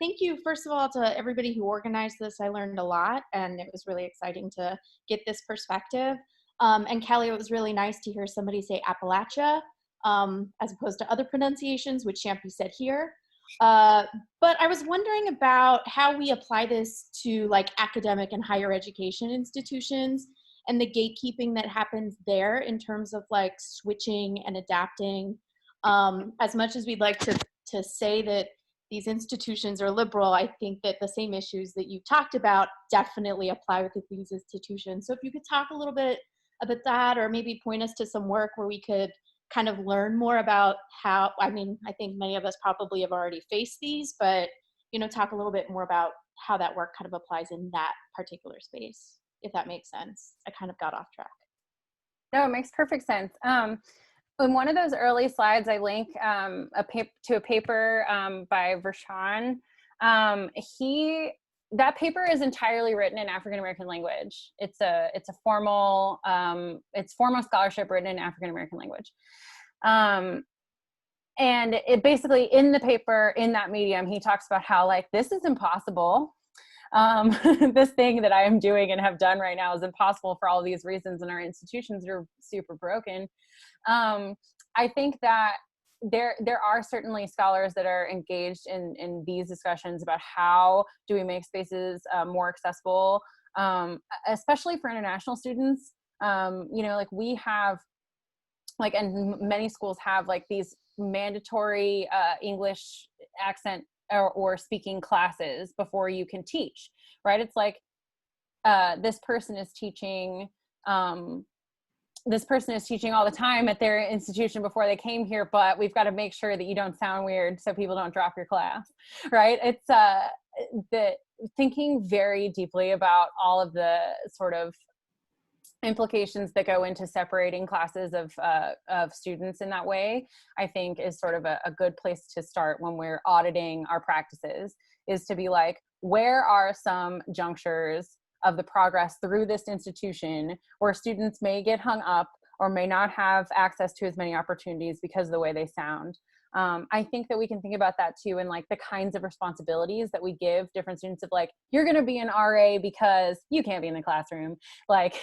Thank you, first of all, to everybody who organized this. I learned a lot, and it was really exciting to get this perspective. And Kelly, it was really nice to hear somebody say Appalachia, as opposed to other pronunciations, which Champy said here. But I was wondering about how we apply this to like academic and higher education institutions, and the gatekeeping that happens there in terms of like switching and adapting. As much as we'd like to say that these institutions are liberal, I think that the same issues that you talked about definitely apply with these institutions. So if you could talk a little bit about that, or maybe point us to some work where we could kind of learn more about how, I mean, I think many of us probably have already faced these, but talk a little bit more about how that work kind of applies in that particular space, if that makes sense. I kind of got off track. No, it makes perfect sense. In one of those early slides, I link to a paper by Vershawn. That paper is entirely written in African American language. It's formal scholarship written in African American language. And it basically, in the paper, in that medium, he talks about how, like, this is impossible. This thing that I am doing and have done right now is impossible for all these reasons, and our institutions are super broken. I think that there are certainly scholars that are engaged in these discussions about how do we make spaces more accessible, especially for international students. Like we have, like, and many schools have, like, these mandatory English accent or speaking classes before you can teach, right? It's like this person is teaching all the time at their institution before they came here, but we've got to make sure that you don't sound weird so people don't drop your class, right? It's the thinking very deeply about all of the sort of implications that go into separating classes of students in that way, I think is sort of a good place to start when we're auditing our practices, is to be like, where are some junctures of the progress through this institution where students may get hung up or may not have access to as many opportunities because of the way they sound. I think that we can think about that too, in like the kinds of responsibilities that we give different students of, like, you're going to be an RA because you can't be in the classroom, like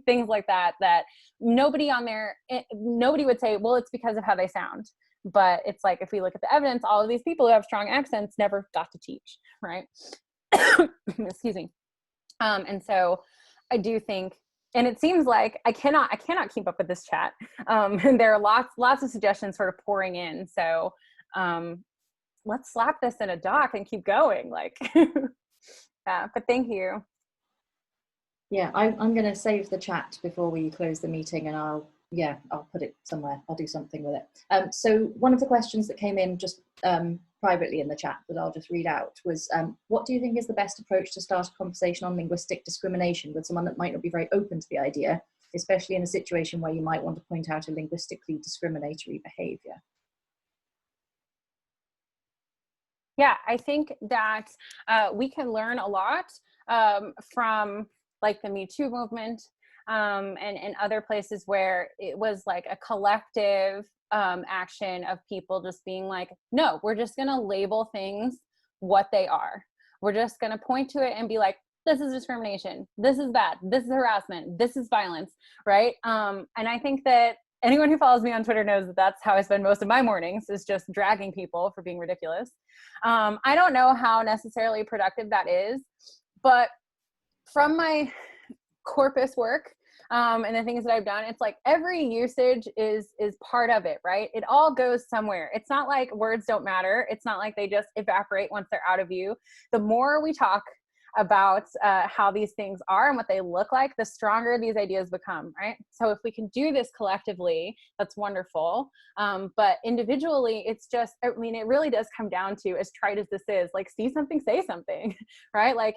things like that, that nobody would say, well, it's because of how they sound. But it's like, if we look at the evidence, all of these people who have strong accents never got to teach, right? Excuse me. And so I do think, and it seems like I cannot keep up with this chat. And there are lots of suggestions sort of pouring in. So let's slap this in a doc and keep going. Like, but thank you. Yeah, I'm going to save the chat before we close the meeting, and I'll put it somewhere. I'll do something with it. So one of the questions that came in just privately in the chat that I'll just read out was, what do you think is the best approach to start a conversation on linguistic discrimination with someone that might not be very open to the idea, especially in a situation where you might want to point out a linguistically discriminatory behavior? Yeah, I think that we can learn a lot from, like, the Me Too movement and other places where it was like a collective action of people just being like, no, we're just going to label things what they are. We're just going to point to it and be like, this is discrimination, this is bad, this is harassment, this is violence, right? And I think that anyone who follows me on Twitter knows that that's how I spend most of my mornings, is just dragging people for being ridiculous. I don't know how necessarily productive that is, but from my corpus work and the things that I've done, it's like every usage is part of it, right? It all goes somewhere. It's not like words don't matter. It's not like they just evaporate once they're out of you. The more we talk about how these things are and what they look like, the stronger these ideas become, right? So if we can do this collectively, that's wonderful. But individually, it's just, I mean, it really does come down to, as trite as this is, like, see something, say something, right? Like,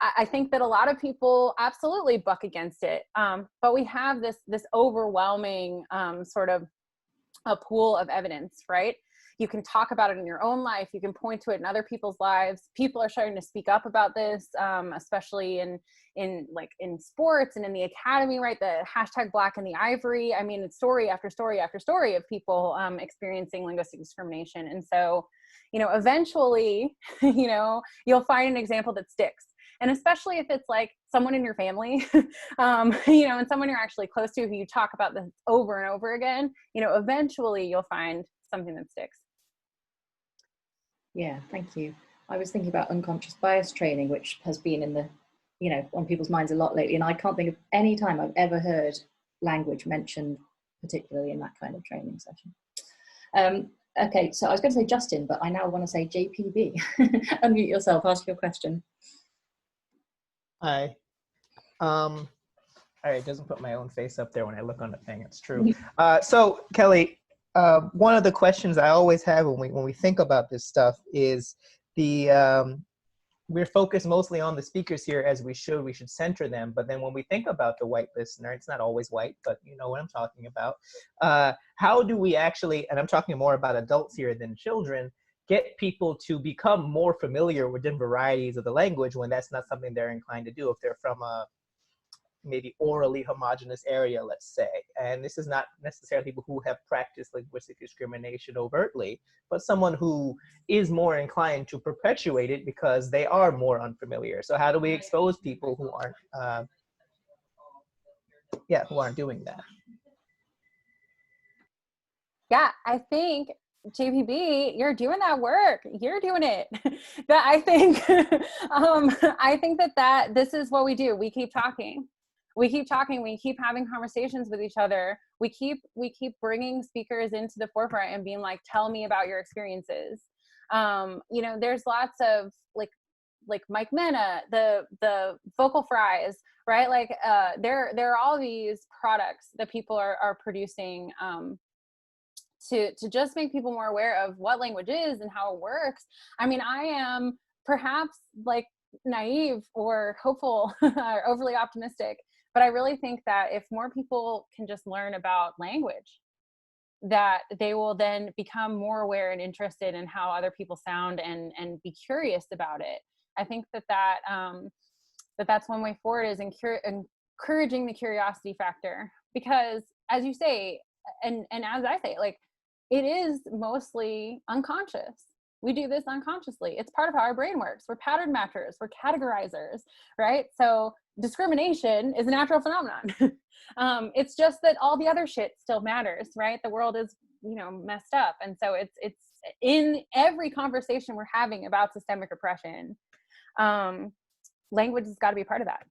I think that a lot of people absolutely buck against it. But we have this overwhelming sort of a pool of evidence, right? You can talk about it in your own life. You can point to it in other people's lives. People are starting to speak up about this, especially in sports and in the academy, right? The hashtag Black in the Ivory. I mean, it's story after story after story of people experiencing linguistic discrimination. And so, eventually, you'll find an example that sticks. And especially if it's like someone in your family, and someone you're actually close to, who you talk about this over and over again, eventually you'll find something that sticks. Yeah, thank you. I was thinking about unconscious bias training, which has been in the, on people's minds a lot lately. And I can't think of any time I've ever heard language mentioned, particularly in that kind of training session. Okay, so I was going to say Justin, but I now want to say JPB. Unmute yourself, ask your question. Hi. All right, it doesn't put my own face up there when I look on the thing. It's true. So Kelly, one of the questions I always have when we think about this stuff is we're focused mostly on the speakers here, as we should center them. But then when we think about the white listener, it's not always white, but you know what I'm talking about. How do we actually, and I'm talking more about adults here than children, get people to become more familiar with different varieties of the language when that's not something they're inclined to do if they're from a maybe orally homogenous area, let's say. And this is not necessarily people who have practiced linguistic discrimination overtly, but someone who is more inclined to perpetuate it because they are more unfamiliar. So how do we expose people who aren't, who aren't doing that? Yeah, I think JPB, you're doing that work. You're doing it. That I think, I think that this is what we do. We keep talking. We keep talking. We keep having conversations with each other. We keep bringing speakers into the forefront and being like, tell me about your experiences. You know, there's lots of like Mike Mena, the vocal fries, right? Like there are all these products that people are producing to just make people more aware of what language is and how it works. I mean, I am perhaps like naive or hopeful or overly optimistic, but I really think that if more people can just learn about language, that they will then become more aware and interested in how other people sound and be curious about it. I think that's one way forward, is encouraging the curiosity factor, because as you say, and as I say, like, it is mostly unconscious. We do this unconsciously. It's part of how our brain works. We're pattern matchers, we're categorizers, right? So discrimination is a natural phenomenon. It's just that all the other shit still matters, right? The world is, you know, messed up. And so it's in every conversation we're having about systemic oppression, language has got to be part of that.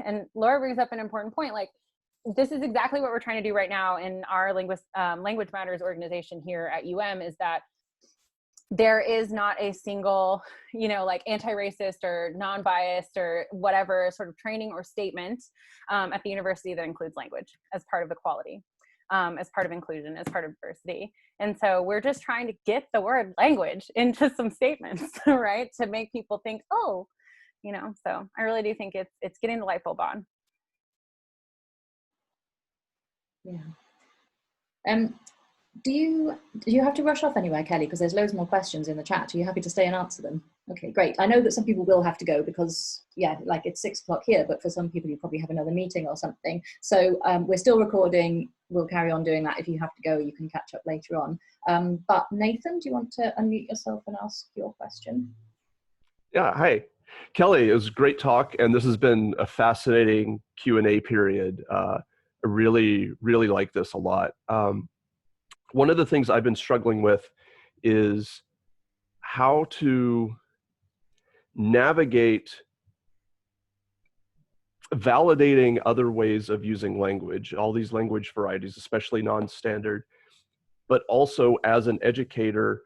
And Laura brings up an important point. Like, this is exactly what we're trying to do right now in our Language Matters organization here at UM, is that there is not a single, you know, like anti-racist or non-biased or whatever sort of training or statement at the university that includes language as part of equality, as part of inclusion, as part of diversity. And so we're just trying to get the word language into some statements, right? To make people think, oh, you know, so I really do think it's getting the light bulb on. Yeah. Do you have to rush off anywhere, Kelly? Because there's loads more questions in the chat. Are you happy to stay and answer them? Okay, great. I know that some people will have to go because, yeah, like it's 6 o'clock here, but for some people you probably have another meeting or something. So we're still recording. We'll carry on doing that. If you have to go, you can catch up later on. But Nathan, do you want to unmute yourself and ask your question? Yeah, hi. Kelly, it was a great talk, and this has been a fascinating Q&A period. I really, really like this a lot. One of the things I've been struggling with is how to navigate validating other ways of using language, all these language varieties, especially non-standard, but also as an educator,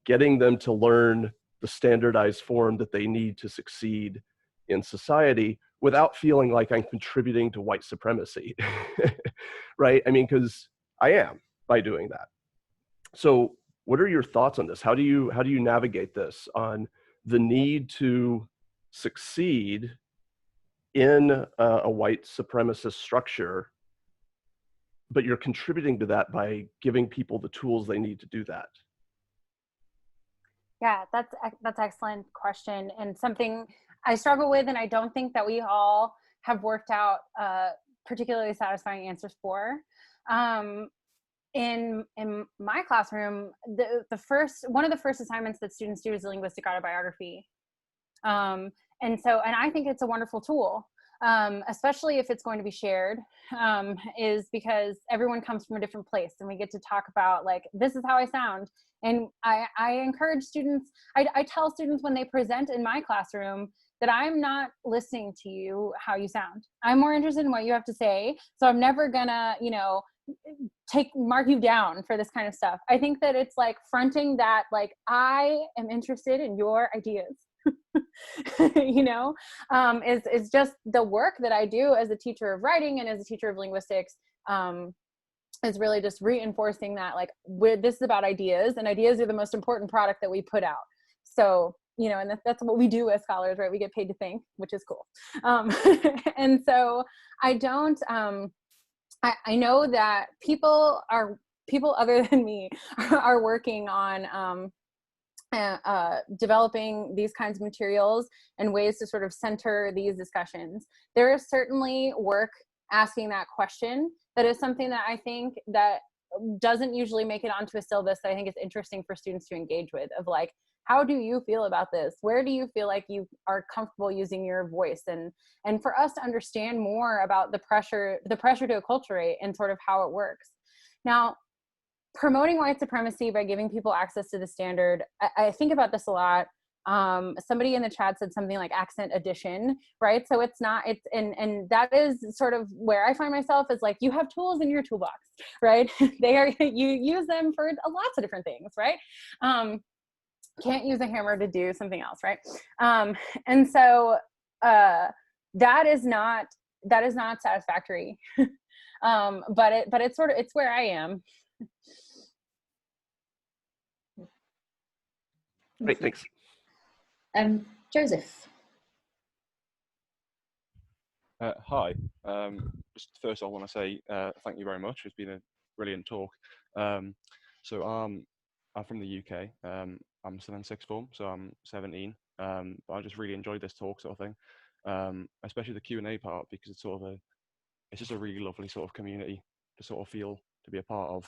getting them to learn the standardized form that they need to succeed in society without feeling like I'm contributing to white supremacy, right? I mean, because I am by doing that. So what are your thoughts on this? How do you navigate this on the need to succeed in a white supremacist structure, but you're contributing to that by giving people the tools they need to do that? Yeah, that's an excellent question, and something I struggle with, and I don't think that we all have worked out particularly satisfying answers for. In my classroom, one of the first assignments that students do is a linguistic autobiography, and I think it's a wonderful tool, especially if it's going to be shared, is because everyone comes from a different place, and we get to talk about, like, this is how I sound. And I encourage students, I tell students when they present in my classroom that I'm not listening to you, how you sound. I'm more interested in what you have to say. So I'm never gonna, you know, mark you down for this kind of stuff. I think that it's like fronting that, like, I am interested in your ideas, you know, is just the work that I do as a teacher of writing and as a teacher of linguistics, is really just reinforcing that, like, this is about ideas, and ideas are the most important product that we put out. So you know, and that's what we do as scholars, right? We get paid to think, which is cool. And so I don't, I know that people other than me are working on developing these kinds of materials and ways to sort of center these discussions. There is certainly work asking that question. That is something that I think that doesn't usually make it onto a syllabus that I think is interesting for students to engage with, of like, how do you feel about this? Where do you feel like you are comfortable using your voice? And for us to understand more about the pressure to acculturate and sort of how it works. Now, promoting white supremacy by giving people access to the standard, I think about this a lot. Somebody in the chat said something like accent addition, right? So and that is sort of where I find myself, is like, you have tools in your toolbox, right? You use them for lots of different things, right? Can't use a hammer to do something else, right? And so that is not satisfactory. But it's where I am. Great, thanks. Joseph. Hi. Just first I want to say thank you very much. It's been a brilliant talk. So I'm from the UK. I'm still in sixth form, so I'm 17. But I just really enjoyed this talk, sort of thing, especially the Q&A part, because it's sort of it's just a really lovely sort of community to sort of feel to be a part of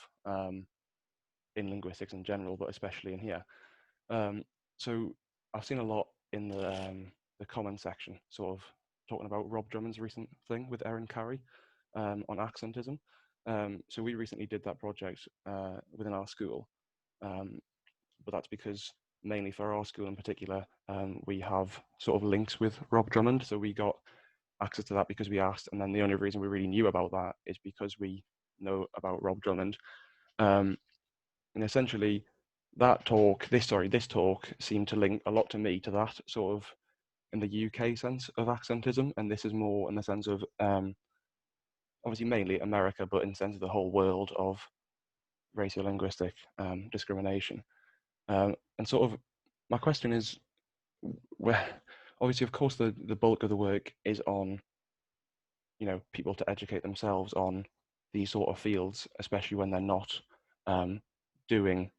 in linguistics in general, but especially in here. So I've seen a lot in the comment section, sort of talking about Rob Drummond's recent thing with Erin Carey on accentism. So we recently did that project within our school, but that's because mainly for our school in particular, we have sort of links with Rob Drummond. So we got access to that because we asked, and then the only reason we really knew about that is because we know about Rob Drummond. And essentially that talk, this talk seemed to link a lot to me to that sort of in the UK sense of accentism. And this is more in the sense of obviously mainly America, but in the sense of the whole world of raciolinguistic discrimination. And sort of my question is, where obviously of course the bulk of the work is on, you know, people to educate themselves on these sort of fields, especially when they're not doing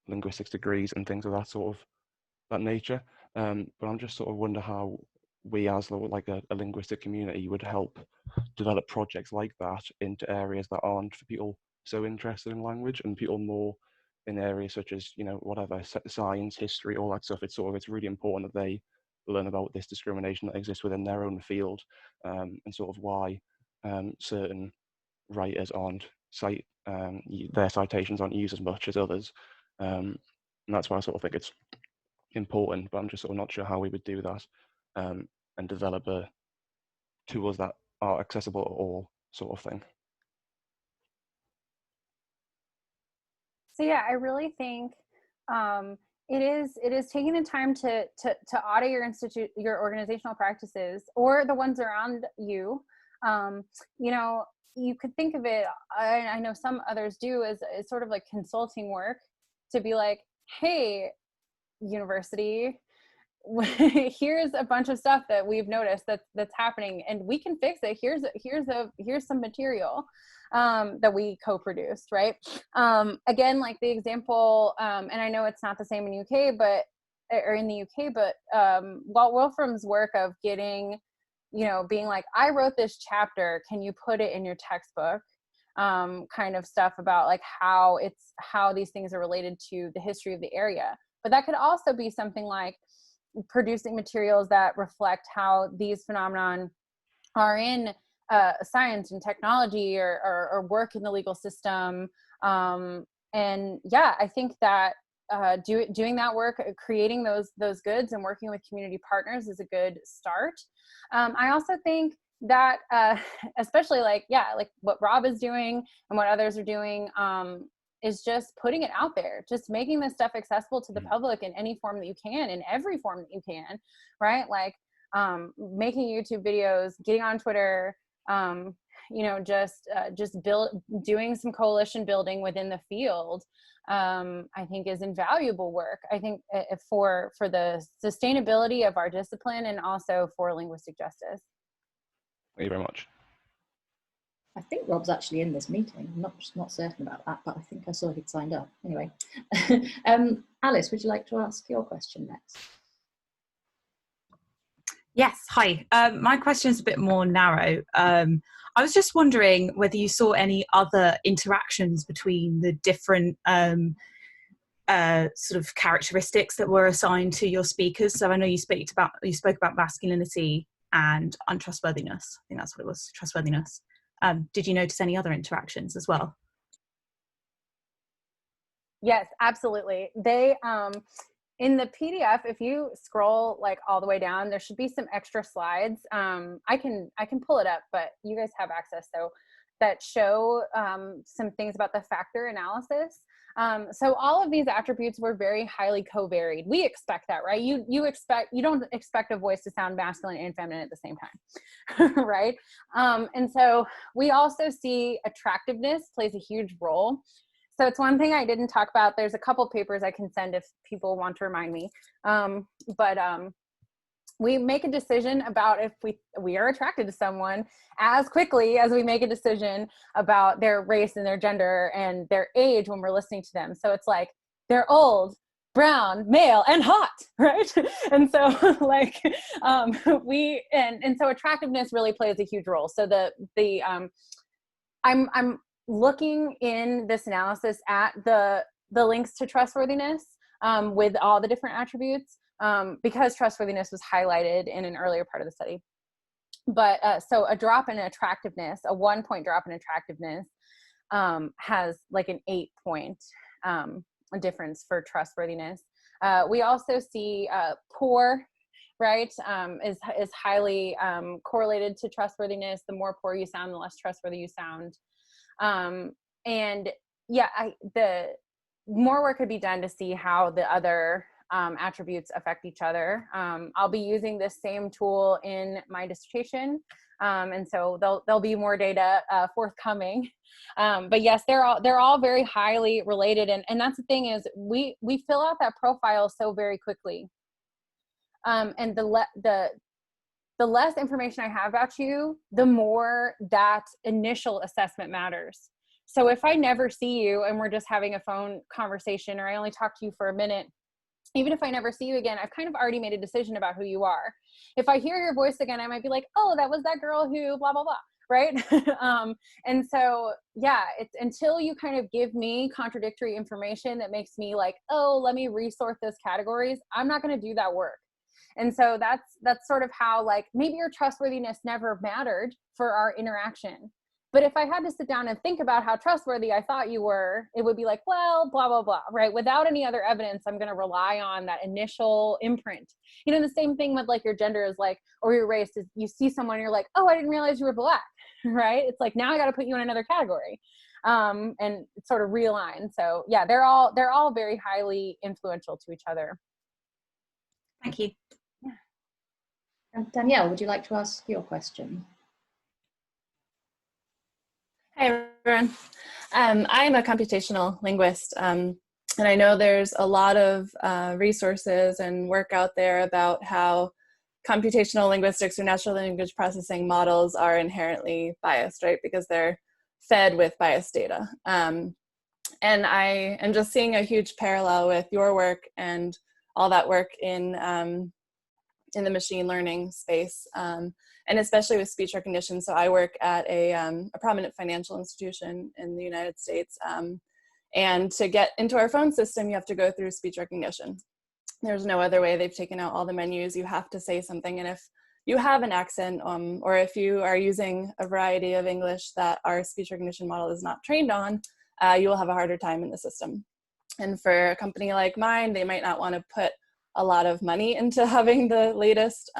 linguistics degrees and things of that sort of that nature. But I'm just sort of wonder how we as like a linguistic community would help develop projects like that into areas that aren't for people so interested in language, and people more in areas such as, you know, whatever, science, history, all that stuff. It's really important that they learn about this discrimination that exists within their own field, and sort of why certain writers aren't their citations aren't used as much as others. And that's why I sort of think it's important, but I'm just sort of not sure how we would do that and develop tools that are accessible to all, sort of thing. So yeah, I really think it is taking the time to audit your organizational practices, or the ones around you. You know, you could think of it, I know some others do, as sort of like consulting work, to be like, hey, university, here's a bunch of stuff that we've noticed that's happening, and we can fix it. Here's some material that we co-produced, right? Again, like the example, and I know it's not the same in UK, or in the UK, but Walt Wolfram's work of getting, you know, being like, I wrote this chapter, can you put it in your textbook? Kind of stuff about like how these things are related to the history of the area. But that could also be something like producing materials that reflect how these phenomenon are in science and technology, or work in the legal system. And yeah, I think that doing that work, creating those goods and working with community partners is a good start. I also think that especially like what Rob is doing and what others are doing, is just putting it out there, just making this stuff accessible to the public in any form that you can, in every form that you can, right? Like making YouTube videos, getting on Twitter, doing some coalition building within the field, I think is invaluable work. I think for the sustainability of our discipline and also for linguistic justice. Thank you very much. I think Rob's actually in this meeting. I'm not certain about that, but I think I saw he'd signed up. Anyway, Alice, would you like to ask your question next? Yes, hi. My question is a bit more narrow. I was just wondering whether you saw any other interactions between the different sort of characteristics that were assigned to your speakers. So I know you spoke about masculinity and untrustworthiness. I think that's what it was, trustworthiness. Did you notice any other interactions as well? Yes, absolutely. They in the PDF, if you scroll like all the way down, there should be some extra slides. I can pull it up, but you guys have access, so that show some things about the factor analysis. So all of these attributes were very highly covaried. We expect that, right? You don't expect a voice to sound masculine and feminine at the same time, right? And so we also see attractiveness plays a huge role. So it's one thing I didn't talk about. There's a couple papers I can send if people want to remind me. We make a decision about if we are attracted to someone as quickly as we make a decision about their race and their gender and their age when we're listening to them. So it's like, they're old, brown, male, and hot, right? And so like so attractiveness really plays a huge role. So I'm looking in this analysis at the links to trustworthiness with all the different attributes, because trustworthiness was highlighted in an earlier part of the study. But so a drop in attractiveness, a 1-point drop in attractiveness has like an 8-point difference for trustworthiness. We also see poor, right, is highly correlated to trustworthiness. The more poor you sound, the less trustworthy you sound. And yeah, the more work could be done to see how the other attributes affect each other. I'll be using this same tool in my dissertation, and so there'll be more data forthcoming. But yes, they're all very highly related, and that's the thing is we fill out that profile so very quickly, and the less information I have about you, the more that initial assessment matters. So if I never see you and we're just having a phone conversation, or I only talk to you for a minute, even if I never see you again, I've kind of already made a decision about who you are. If I hear your voice again, I might be like, oh, that was that girl who blah, blah, blah, right? And so, yeah, it's until you kind of give me contradictory information that makes me like, oh, let me resort those categories, I'm not going to do that work. And so that's sort of how, like, maybe your trustworthiness never mattered for our interaction. But if I had to sit down and think about how trustworthy I thought you were, it would be like, well, blah, blah, blah, right? Without any other evidence, I'm going to rely on that initial imprint. You know, the same thing with like your gender is like, or your race is, you see someone, you're like, oh, I didn't realize you were Black, right? It's like, now I got to put you in another category. And it's sort of realign. So yeah, they're all very highly influential to each other. Thank you. Yeah. And Danielle, would you like to ask your question? Hi, everyone. I'm a computational linguist, and I know there's a lot of resources and work out there about how computational linguistics or natural language processing models are inherently biased, right? Because they're fed with biased data. And I am just seeing a huge parallel with your work and all that work in the machine learning space. And especially with speech recognition. So I work at a prominent financial institution in the United States. And to get into our phone system, you have to go through speech recognition. There's no other way. They've taken out all the menus. You have to say something. And if you have an accent, or if you are using a variety of English that our speech recognition model is not trained on, you will have a harder time in the system. And for a company like mine, they might not want to put a lot of money into having the latest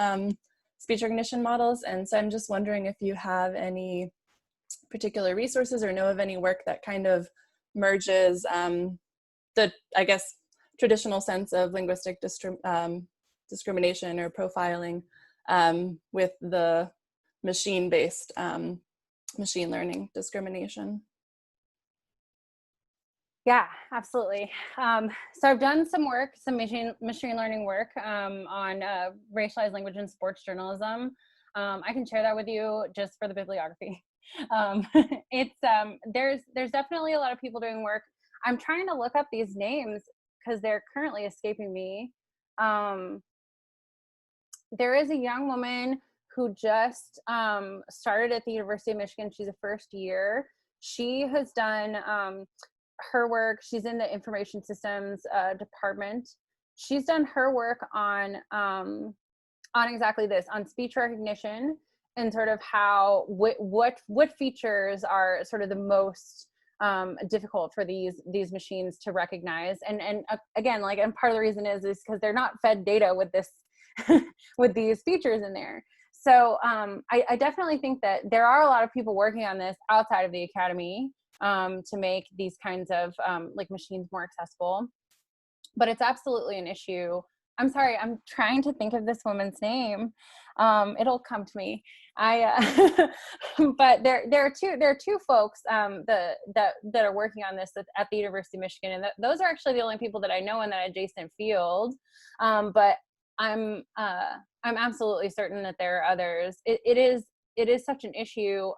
speech recognition models. And so I'm just wondering if you have any particular resources or know of any work that kind of merges the, I guess, traditional sense of linguistic discrimination or profiling with the machine-based machine learning discrimination. Yeah, absolutely. So I've done some work, some machine learning work on racialized language in sports journalism. I can share that with you just for the bibliography. There's definitely a lot of people doing work. I'm trying to look up these names because they're currently escaping me. There is a young woman who just started at the University of Michigan. She's a first year. She has done her work. She's in the information systems department. She's done her work on exactly this, on speech recognition, and sort of how what features are sort of the most difficult for these machines to recognize. And again, like, and part of the reason is because they're not fed data with this with these features in there. So I definitely think that there are a lot of people working on this outside of the academy to make these kinds of like machines more accessible, but it's absolutely an issue. I'm sorry, I'm trying to think of this woman's name. It'll come to me. But there are two folks that are working on this at the University of Michigan, and those are actually the only people that I know in that adjacent field. But I'm absolutely certain that there are others. It is such an issue.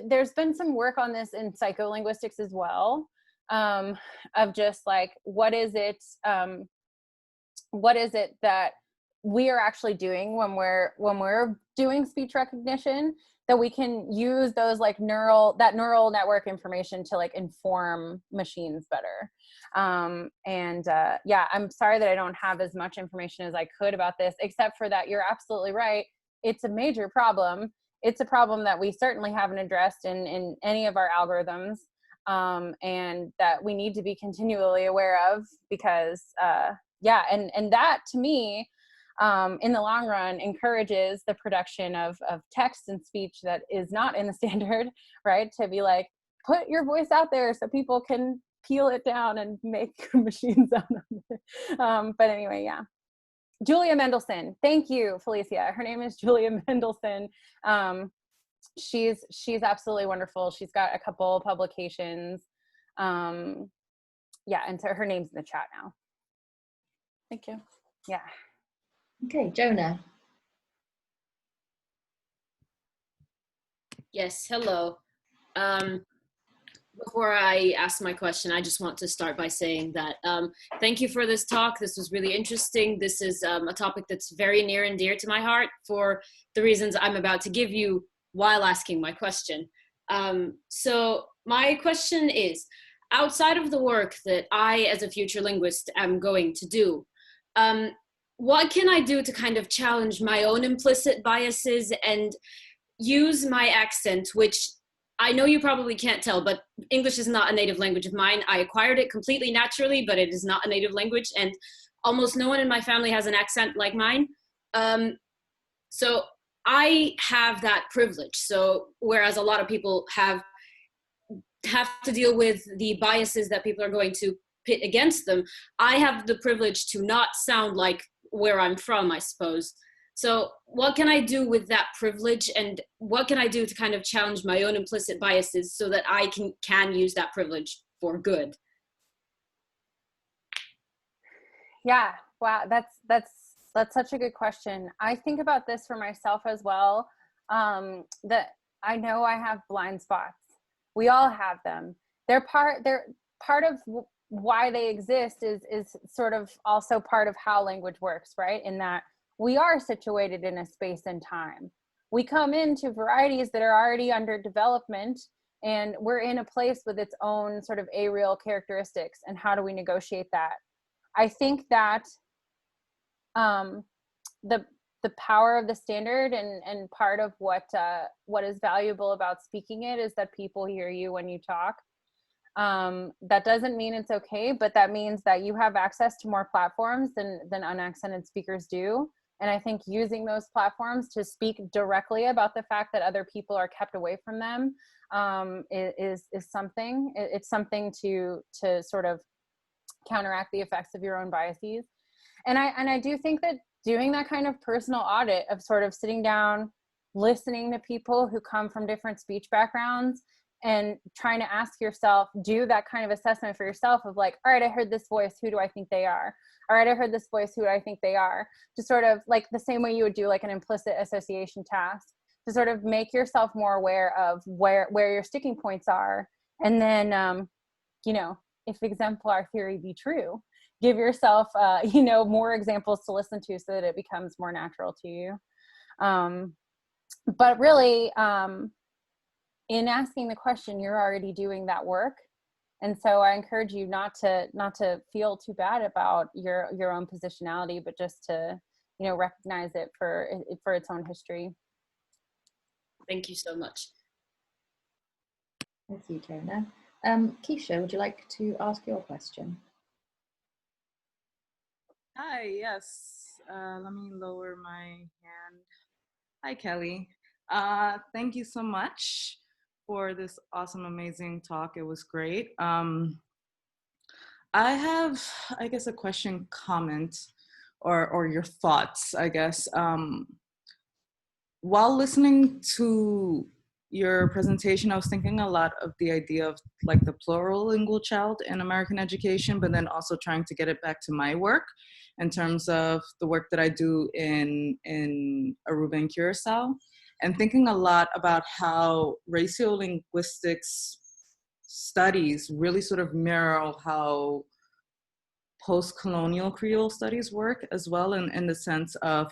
There's been some work on this in psycholinguistics as well, of just like, what is it that we are actually doing when we're doing speech recognition, that we can use those like neural network information to like inform machines better. Yeah, I'm sorry that I don't have as much information as I could about this, except for that you're absolutely right. It's a major problem. It's a problem that we certainly haven't addressed in any of our algorithms, and that we need to be continually aware of, because yeah, and that to me, in the long run, encourages the production of text and speech that is not in the standard, right? To be like, put your voice out there so people can peel it down and make machines out of it. But anyway, yeah. Julia Mendelson. Thank you, Felicia. Her name is Julia Mendelson. She's absolutely wonderful. She's got a couple publications. Yeah, and so her name's in the chat now. Thank you. Yeah. Okay, Jonah. Yes, hello. Before I ask my question, I just want to start by saying that thank you for this talk. This was really interesting. This is a topic that's very near and dear to my heart for the reasons I'm about to give you while asking my question. So my question is, outside of the work that I, as a future linguist, am going to do, what can I do to kind of challenge my own implicit biases and use my accent, which I know you probably can't tell, but English is not a native language of mine. I acquired it completely naturally, but it is not a native language, and almost no one in my family has an accent like mine. So I have that privilege. So whereas a lot of people have to deal with the biases that people are going to pit against them, I have the privilege to not sound like where I'm from, I suppose. So what can I do with that privilege, and what can I do to kind of challenge my own implicit biases so that I can use that privilege for good? Yeah, wow, that's such a good question. I think about this for myself as well, that I know I have blind spots. We all have them. They're part of why they exist is sort of also part of how language works, right? In that we are situated in a space and time. We come into varieties that are already under development, and we're in a place with its own sort of areal characteristics. And how do we negotiate that? I think that the power of the standard and part of what is valuable about speaking it is that people hear you when you talk. That doesn't mean it's okay, but that means that you have access to more platforms than unaccented speakers do. And I think using those platforms to speak directly about the fact that other people are kept away from them is something. It's something to sort of counteract the effects of your own biases. And I do think that doing that kind of personal audit of sort of sitting down, listening to people who come from different speech backgrounds, and trying to ask yourself, do that kind of assessment for yourself of like, all right, I heard this voice, who do I think they are? All right, I heard this voice, who do I think they are? To sort of like the same way you would do like an implicit association task, to sort of make yourself more aware of where your sticking points are. And then, you know, if exemplar theory be true, give yourself, you know, more examples to listen to so that it becomes more natural to you. But really, in asking the question, you're already doing that work. And so I encourage you not to feel too bad about your own positionality, but just to, you know, recognize it for its own history. Thank you so much. Thank you, Tona. Keisha, would you like to ask your question? Hi, yes. Let me lower my hand. Hi, Kelly. Thank you so much for this awesome, amazing talk. It was great. I have, I guess, a question, comment, or your thoughts, I guess. While listening to your presentation, I was thinking a lot of the idea of like the plural lingual child in American education, but then also trying to get it back to my work in terms of the work that I do in Aruba and Curacao, and thinking a lot about how raciolinguistics studies really sort of mirror how post-colonial Creole studies work as well, in the sense of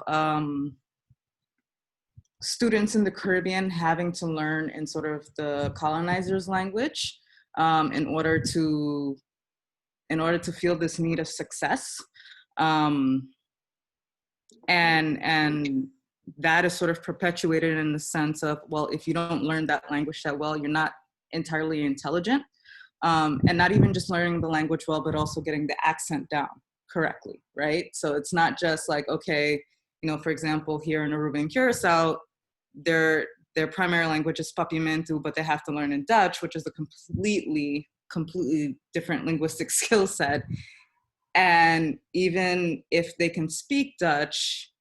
students in the Caribbean having to learn in sort of the colonizer's language in order to feel this need of success. And that is sort of perpetuated in the sense of, well, if you don't learn that language that well, you're not entirely intelligent. And not even just learning the language well, but also getting the accent down correctly, right? So it's not just like, okay, you know, for example, here in Aruba and Curacao, their primary language is Papiamentu, but they have to learn in Dutch, which is a completely different linguistic skill set. And even if they can speak Dutch,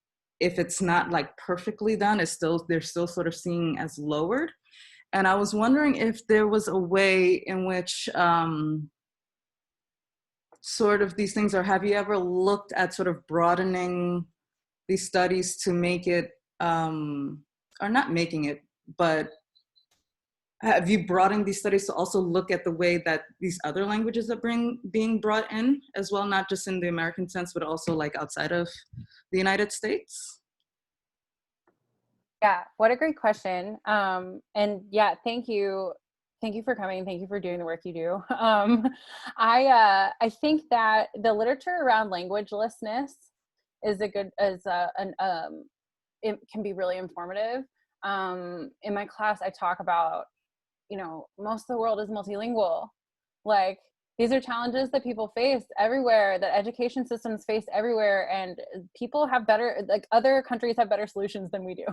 if it's not like perfectly done, they're still sort of seen as lowered. And I was wondering if there was a way in which sort of these things, or have you ever looked at sort of broadening these studies to make it, or not making it, but have you broadened these studies to also look at the way that these other languages are being brought in as well, not just in the American sense, but also like outside of the United States? Yeah, what a great question. And yeah, thank you for coming. Thank you for doing the work you do. I think that the literature around languagelessness is it can be really informative. In my class, I talk about, you know, most of the world is multilingual. Like, these are challenges that people face everywhere, that education systems face everywhere, and people have like other countries have better solutions than we do.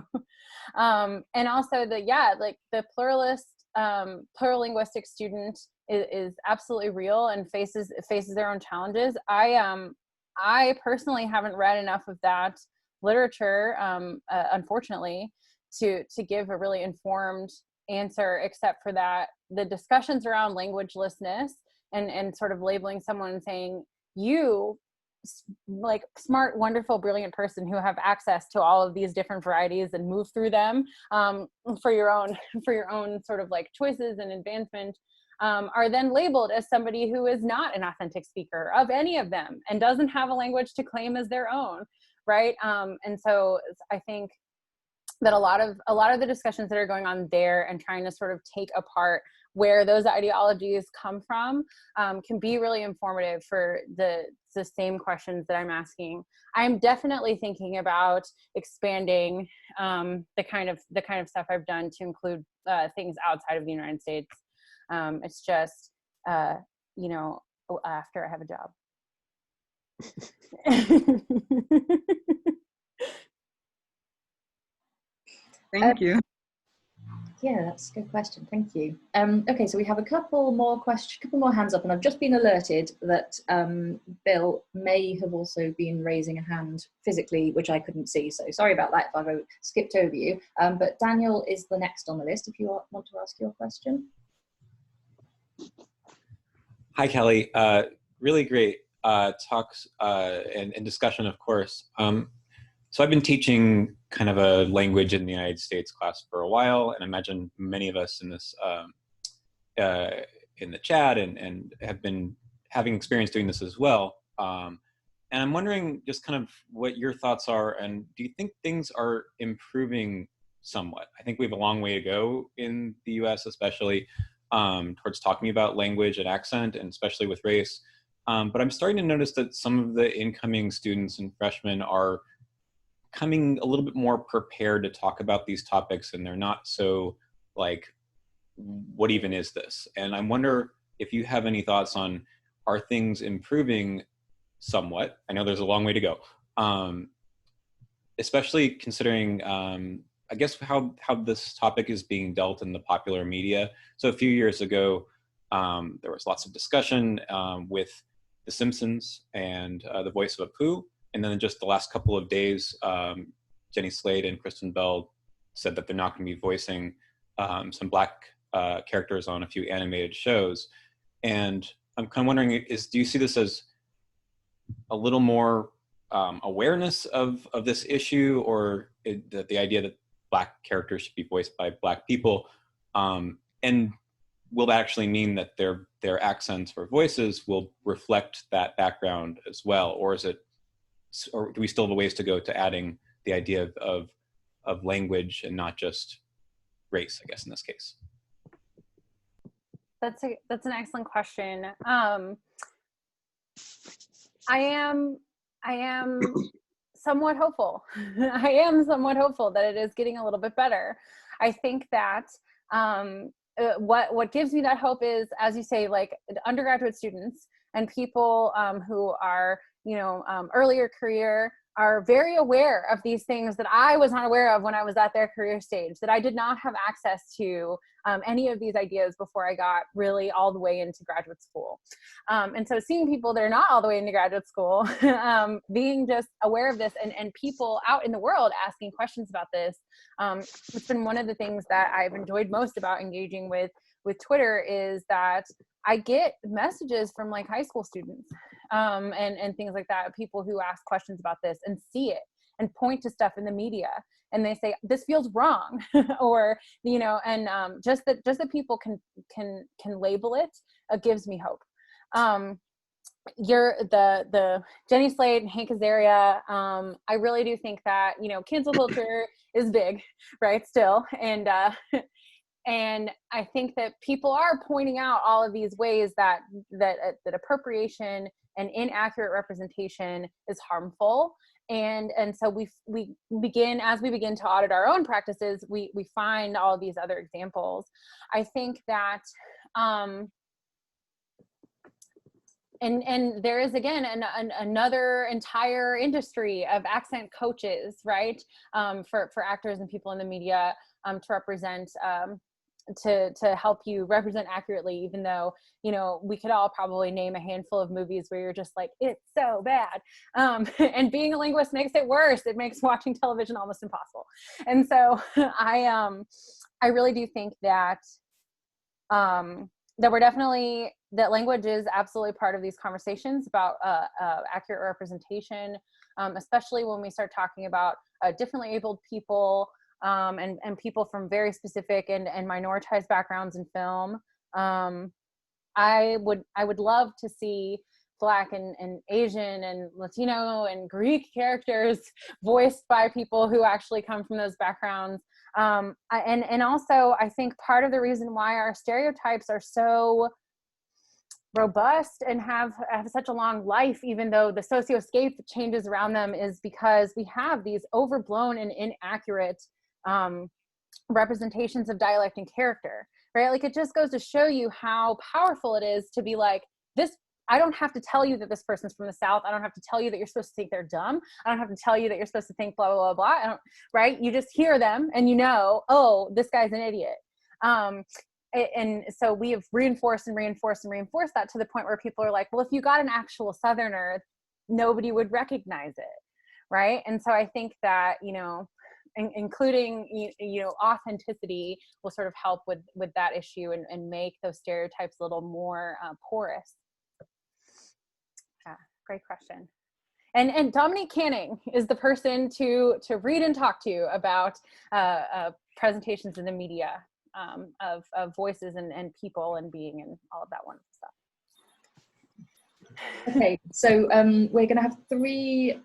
And also the plural linguistic student is absolutely real and faces their own challenges. I personally haven't read enough of that literature, unfortunately, to give a really informed answer, except for that the discussions around languagelessness and sort of labeling someone and saying, you, like, smart, wonderful, brilliant person who have access to all of these different varieties and move through them for your own sort of like choices and advancement, are then labeled as somebody who is not an authentic speaker of any of them and doesn't have a language to claim as their own, right? And so I think that a lot of the discussions that are going on there and trying to sort of take apart where those ideologies come from can be really informative for the same questions that I'm asking. I'm definitely thinking about expanding the kind of stuff I've done to include things outside of the United States. It's just, you know, after I have a job. Thank you. Yeah, that's a good question. Thank you. Okay, so we have a couple more hands up, and I've just been alerted that Bill may have also been raising a hand physically, which I couldn't see. So sorry about that if I've skipped over you. But Daniel is the next on the list if you want to ask your question. Hi, Kelly. Really great talks and discussion, of course. So I've been teaching kind of a language in the United States class for a while, and I imagine many of us in this in the chat and have been having experience doing this as well. And I'm wondering just kind of what your thoughts are, and do you think things are improving somewhat? I think we have a long way to go in the US, especially towards talking about language and accent, and especially with race. But I'm starting to notice that some of the incoming students and freshmen are coming a little bit more prepared to talk about these topics, and they're not so like, what even is this? And I wonder if you have any thoughts on, are things improving somewhat? I know there's a long way to go, especially considering, I guess, how this topic is being dealt in the popular media. So a few years ago, there was lots of discussion with The Simpsons and the voice of Apu. And then just the last couple of days, Jenny Slate and Kristen Bell said that they're not going to be voicing some Black characters on a few animated shows. And I'm kind of wondering, do you see this as a little more awareness of this issue, or the idea that Black characters should be voiced by Black people? And will that actually mean that their accents or voices will reflect that background as well? Or do we still have a ways to go to adding the idea of language and not just race, I guess, in this case? That's an excellent question. I am somewhat hopeful. I am somewhat hopeful that it is getting a little bit better. I think that what gives me that hope is, as you say, like undergraduate students and people who are, earlier career are very aware of these things that I was not aware of when I was at their career stage, that I did not have access to any of these ideas before I got really all the way into graduate school. And so seeing people that are not all the way into graduate school, being just aware of this, and people out in the world asking questions about this, it's been one of the things that I've enjoyed most about engaging with Twitter, is that I get messages from like high school students and things like that, people who ask questions about this and see it and point to stuff in the media, and they say this feels wrong, or and just that people can label it gives me hope. You're the Jenny Slate and Hank Azaria. I really do think that cancel culture is big, right? Still, and I think that people are pointing out all of these ways that appropriation and inaccurate representation is harmful. And so we begin to audit our own practices, we find all of these other examples. I think that and there is, again, another entire industry of accent coaches, right? For actors and people in the media to represent, to help you represent accurately, even though, we could all probably name a handful of movies where you're just like, it's so bad. And being a linguist makes it worse. It makes watching television almost impossible. And so I really do think that that language is absolutely part of these conversations about accurate representation, especially when we start talking about differently abled people and people from very specific and minoritized backgrounds in film. I would love to see Black and Asian and Latino and Greek characters voiced by people who actually come from those backgrounds. And also, I think part of the reason why our stereotypes are so robust and have such a long life, even though the socioscape changes around them, is because we have these overblown and inaccurate representations of dialect and character, right? Like, it just goes to show you how powerful it is to be like, this, I don't have to tell you that this person's from the South. I don't have to tell you that you're supposed to think they're dumb. I don't have to tell you that you're supposed to think blah, blah, blah, blah. Right? You just hear them and oh, this guy's an idiot. And so we have reinforced and reinforced and reinforced that to the point where people are like, well, if you got an actual Southerner, nobody would recognize it, right? And so I think that, you know, including, you know, authenticity will sort of help with that issue and make those stereotypes a little more porous. Yeah, great question. And Dominique Canning is the person to read and talk to about presentations in the media of voices and people and being and all of that wonderful stuff. Okay, so we're going to have three,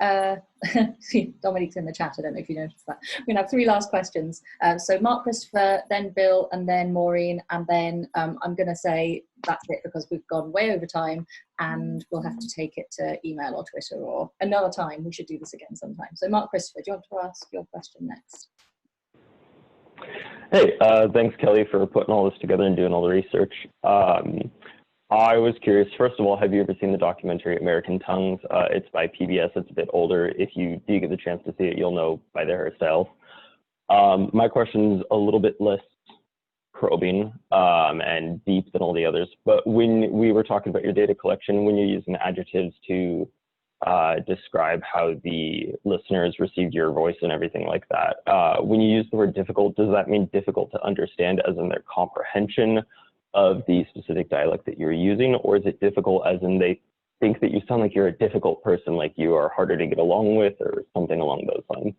Dominique's in the chat, I don't know if you noticed that. We're going to have three last questions. So Mark, Christopher, then Bill, and then Maureen, and then I'm going to say that's it because we've gone way over time and we'll have to take it to email or Twitter or another time. We should do this again sometime. So Mark, Christopher, do you want to ask your question next? Hey, thanks, Kelly, for putting all this together and doing all the research. I was curious, first of all, have you ever seen the documentary American Tongues? It's by PBS. It's a bit older. If you do get the chance to see it, you'll know by the hairstyles. My question is a little bit less probing and deep than all the others. But when we were talking about your data collection, when you're using adjectives to describe how the listeners received your voice and everything like that, when you use the word difficult, does that mean difficult to understand as in their comprehension of the specific dialect that you're using, or is it difficult as in they think that you sound like you're a difficult person, like you are harder to get along with, or something along those lines?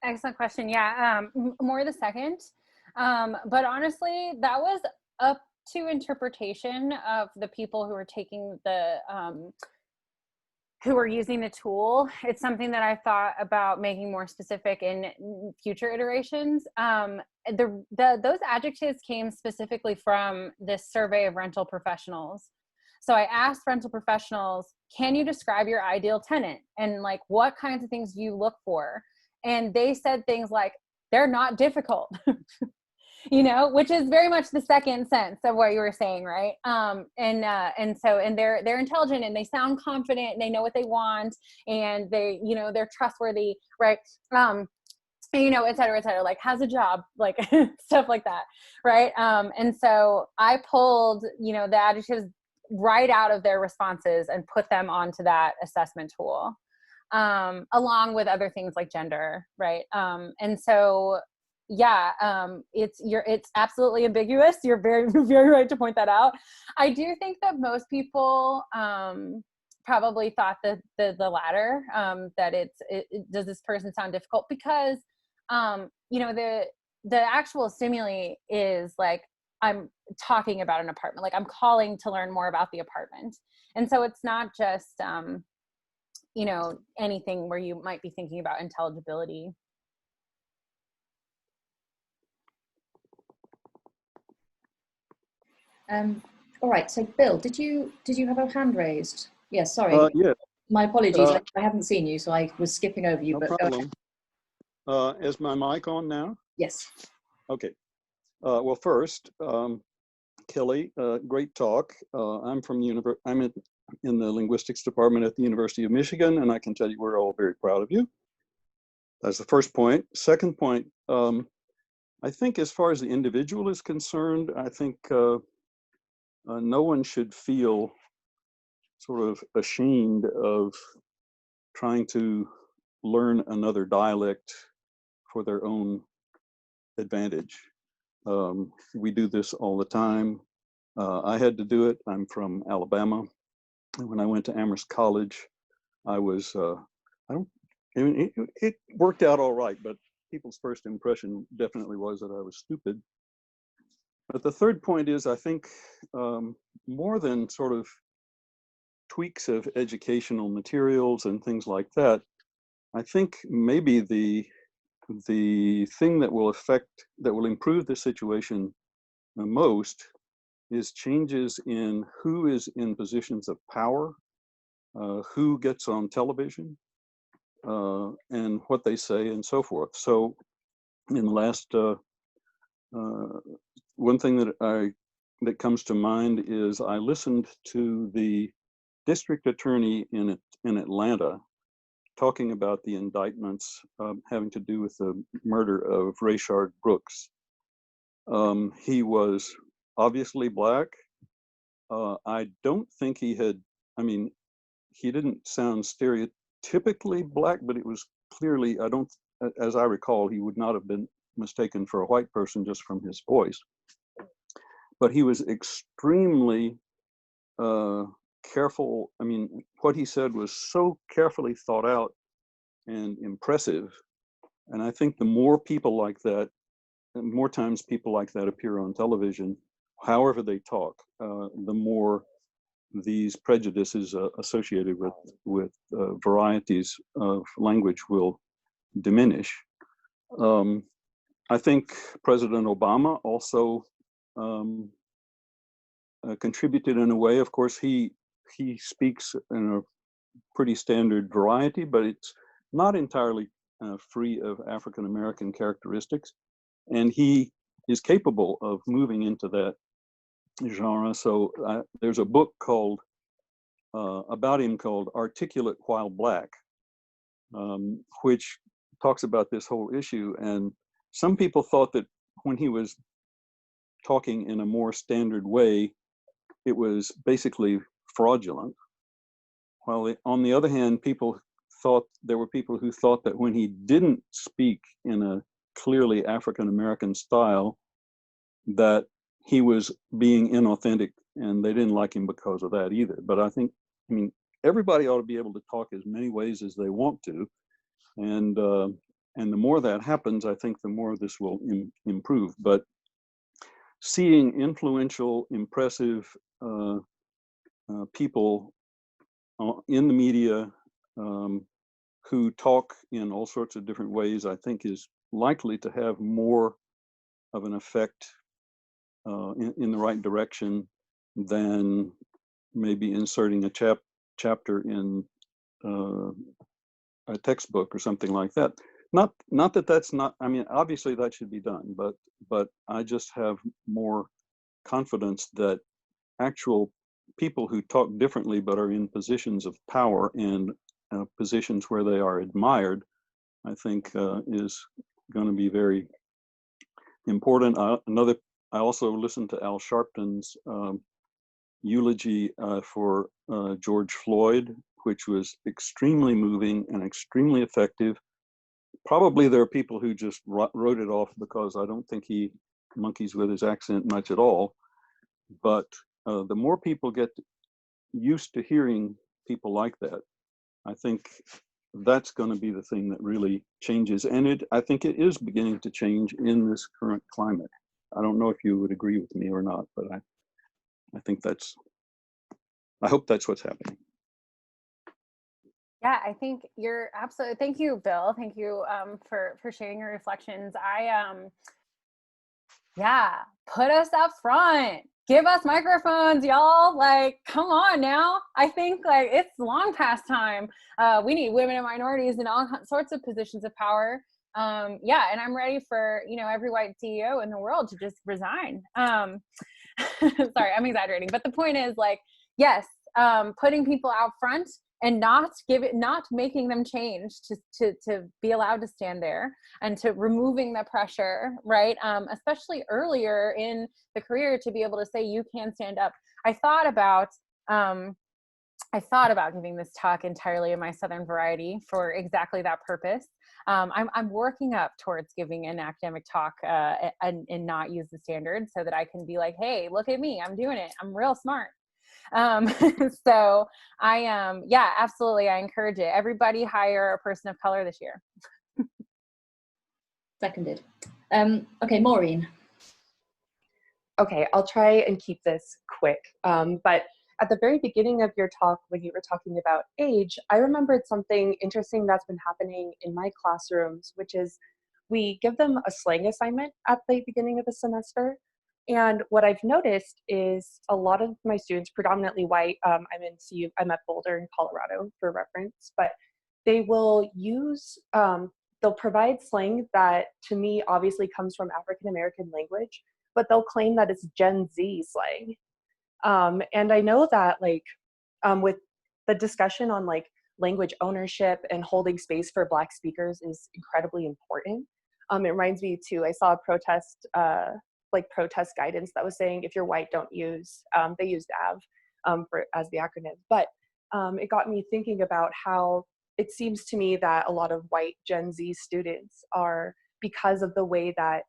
Excellent question. Yeah, more the second. But honestly, that was up to interpretation of the people who were taking the, who were using the tool. It's something that I thought about making more specific in future iterations. Those adjectives came specifically from this survey of rental professionals. So I asked rental professionals, can you describe your ideal tenant? And like, what kinds of things do you look for? And they said things like, they're not difficult. You know, which is very much the second sense of what you were saying, right? And they're intelligent and they sound confident and they know what they want and they, you know, they're trustworthy, right? You know, et cetera, like has a job, like stuff like that, right? And so I pulled, you know, the adjectives right out of their responses and put them onto that assessment tool, along with other things like gender, right? And so yeah, it's absolutely ambiguous. You're very, very right to point that out. I do think that most people probably thought that the latter, that does this person sound difficult? Because you know, the actual stimuli is like, I'm talking about an apartment, like I'm calling to learn more about the apartment. And so it's not just you know, anything where you might be thinking about intelligibility. All right, so Bill, did you have a hand raised? Yes, sorry. Yeah. My apologies, I haven't seen you, so I was skipping over you. No but problem. Is my mic on now? Yes. Okay. Well, first, Kelly, great talk. I'm in the linguistics department at the University of Michigan, and I can tell you we're all very proud of you. That's the first point. Second point, I think as far as the individual is concerned, I think no one should feel sort of ashamed of trying to learn another dialect for their own advantage. We do this all the time. I had to do it. I'm from Alabama. And when I went to Amherst College, I was, it worked out all right, but people's first impression definitely was that I was stupid. But the third point is, I think more than sort of tweaks of educational materials and things like that, I think maybe the thing that will improve the situation the most is changes in who is in positions of power, who gets on television, and what they say and so forth. So in the last, one thing that comes to mind is I listened to the district attorney in Atlanta talking about the indictments having to do with the murder of Rayshard Brooks. He was obviously black. I don't think he had, I mean, he didn't sound stereotypically black, but it was clearly, as I recall, he would not have been mistaken for a white person just from his voice. But he was extremely careful. I mean, what he said was so carefully thought out and impressive. And I think the more people like that, and more times people like that appear on television, however they talk, the more these prejudices associated with varieties of language will diminish. I think President Obama also contributed in a way. Of course, he speaks in a pretty standard variety, but it's not entirely free of African American characteristics, and he is capable of moving into that genre. So there's a book called about him called Articulate While Black, which talks about this whole issue. And some people thought that when he was talking in a more standard way, it was basically fraudulent. While on the other hand, there were people who thought that when he didn't speak in a clearly African American style, that he was being inauthentic, and they didn't like him because of that either. But I mean, everybody ought to be able to talk as many ways as they want to, and the more that happens, I think the more this will improve. But seeing influential, impressive people in the media who talk in all sorts of different ways, I think is likely to have more of an effect in the right direction than maybe inserting a chapter in a textbook or something like that. Not that that's not, I mean, obviously that should be done, but I just have more confidence that actual people who talk differently but are in positions of power and positions where they are admired, I think is going to be very important. I also listened to Al Sharpton's eulogy for George Floyd, which was extremely moving and extremely effective. Probably there are people who just wrote it off because I don't think he monkeys with his accent much at all. But the more people get used to hearing people like that, I think that's going to be the thing that really changes. And I think it is beginning to change in this current climate. I don't know if you would agree with me or not, but I think I hope that's what's happening. Yeah, I think you're absolutely, thank you, Bill. Thank you for sharing your reflections. Yeah, put us up front. Give us microphones, y'all. Like, come on now. I think like it's long past time. We need women and minorities in all sorts of positions of power. Yeah, and I'm ready for, every white CEO in the world to just resign. Sorry, I'm exaggerating. But the point is like, yes, putting people out front and not making them change to be allowed to stand there, and to removing the pressure, right? Especially earlier in the career, to be able to say you can stand up. I thought about giving this talk entirely in my Southern variety for exactly that purpose. I'm working up towards giving an academic talk and not use the standards, so that I can be like, hey, look at me, I'm doing it, I'm real smart. So yeah, absolutely, I encourage it. Everybody hire a person of color this year. Seconded. Okay, Maureen. Okay, I'll try and keep this quick. But at the very beginning of your talk, when you were talking about age, I remembered something interesting that's been happening in my classrooms, which is we give them a slang assignment at the beginning of the semester. And what I've noticed is a lot of my students, predominantly white, I'm at Boulder in Colorado for reference, but they will use, they'll provide slang that to me obviously comes from African-American language, but they'll claim that it's Gen Z slang. And I know that like with the discussion on like language ownership and holding space for Black speakers is incredibly important. It reminds me too, I saw a protest like protest guidance that was saying if you're white, don't use, they used AV as the acronym, but it got me thinking about how it seems to me that a lot of white Gen Z students are, because of the way that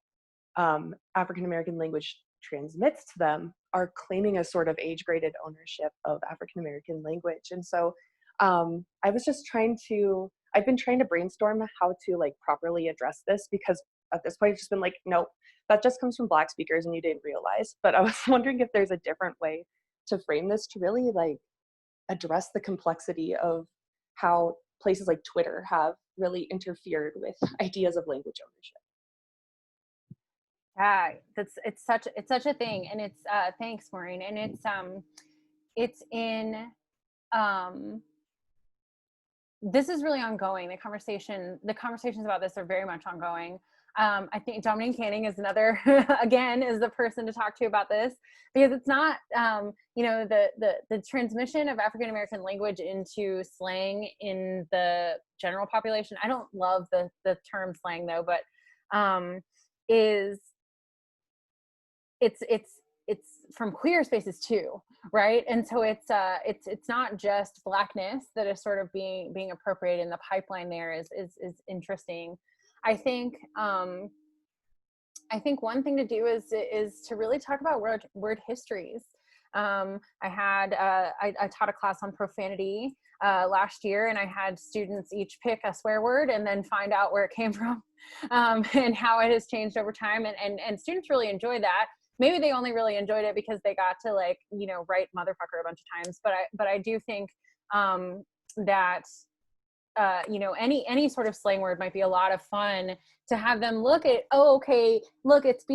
African-American language transmits to them, are claiming a sort of age-graded ownership of African-American language. And so I was just I've been trying to brainstorm how to like properly address this, because at this point it's just been like, nope, that just comes from Black speakers and you didn't realize. But I was wondering if there's a different way to frame this to really like address the complexity of how places like Twitter have really interfered with ideas of language ownership. Yeah, it's such a thing, and it's thanks, Maureen, and it's in this is really ongoing. The conversations about this are very much ongoing. I think Dominique Canning is another, again, is the person to talk to about this, because it's not, you know, the transmission of African-American language into slang in the general population. I don't love the term slang though, but it's from queer spaces too, right? And so it's not just Blackness that is sort of being appropriated in the pipeline. There is interesting. I think one thing to do is to really talk about word histories. I taught a class on profanity last year, and I had students each pick a swear word and then find out where it came from and how it has changed over time. And students really enjoyed that. Maybe they only really enjoyed it because they got to, like, you know, write motherfucker a bunch of times. But I do think that you know, any sort of slang word might be a lot of fun to have them look at. Oh, okay, look, it's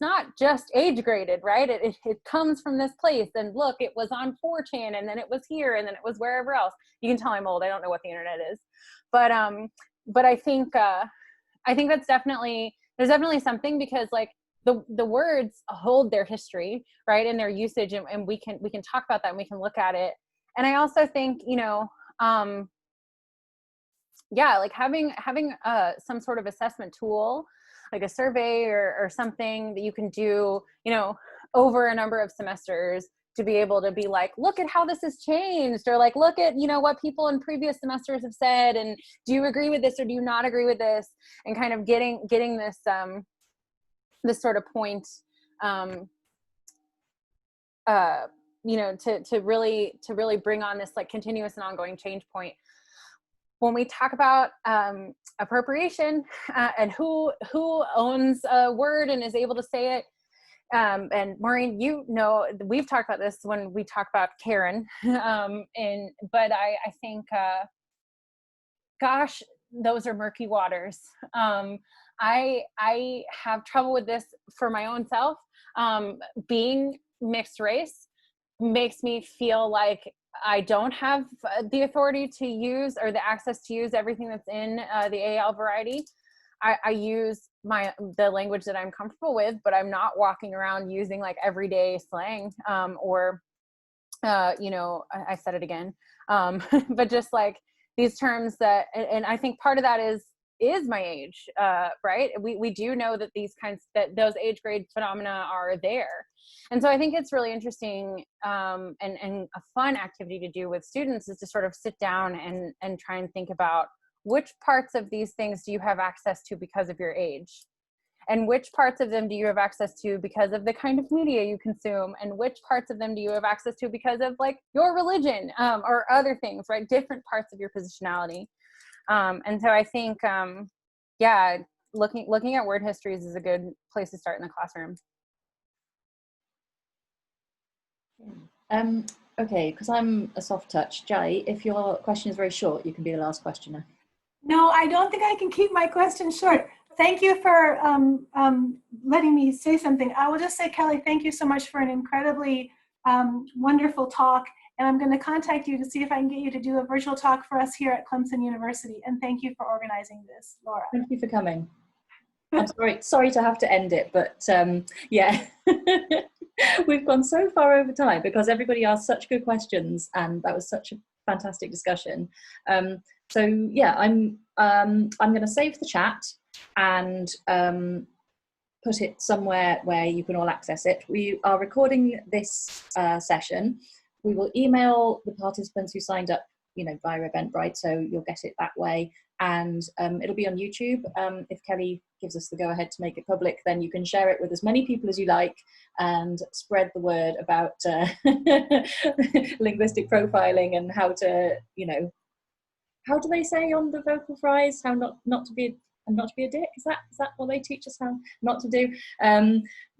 not just age graded, right? It comes from this place, and look, it was on 4chan, and then it was here, and then it was wherever else. You can tell I'm old. I don't know what the internet is, but I think that's there's definitely something, because like the words hold their history, right, and their usage, and we can talk about that, and we can look at it. And I also think, you know, yeah, like having some sort of assessment tool, like a survey or something that you can do, you know, over a number of semesters, to be able to be like, look at how this has changed, or like, look at, you know, what people in previous semesters have said, and do you agree with this or do you not agree with this, and kind of getting this this sort of point, you know, to really bring on this like continuous and ongoing change point. When we talk about appropriation and who owns a word and is able to say it, and Maureen, you know, we've talked about this when we talk about Karen, but I think, gosh, those are murky waters. I have trouble with this for my own self. Being mixed race makes me feel like I don't have the authority to use, or the access to use, everything that's in the AL variety. I use the language that I'm comfortable with, but I'm not walking around using like everyday slang, or you know, I said it again, but just like these terms that, and I think part of that is my age, right? We do know that those age grade phenomena are there. And so I think it's really interesting, and a fun activity to do with students is to sort of sit down and try and think about which parts of these things do you have access to because of your age, and which parts of them do you have access to because of the kind of media you consume, and which parts of them do you have access to because of like your religion, or other things, right? Different parts of your positionality. And so I think, yeah, looking at word histories is a good place to start in the classroom. Okay, because I'm a soft touch. Jai, if your question is very short, you can be the last questioner. No, I don't think I can keep my question short. Thank you for letting me say something. I will just say, Kelly, thank you so much for an incredibly wonderful talk. And I'm going to contact you to see if I can get you to do a virtual talk for us here at Clemson University. And thank you for organizing this, Laura. Thank you for coming. I'm sorry to have to end it, but yeah, we've gone so far over time because everybody asked such good questions, and that was such a fantastic discussion. So yeah, I'm going to save the chat, and put it somewhere where you can all access it. We are recording this session. We will email the participants who signed up, you know, via Eventbrite, so you'll get it that way. And it'll be on YouTube. If Kelly gives us the go-ahead to make it public, then you can share it with as many people as you like and spread the word about linguistic profiling and how to, you know, how do they say on the vocal fries? How not to be a dick? Is that what they teach us how not to do?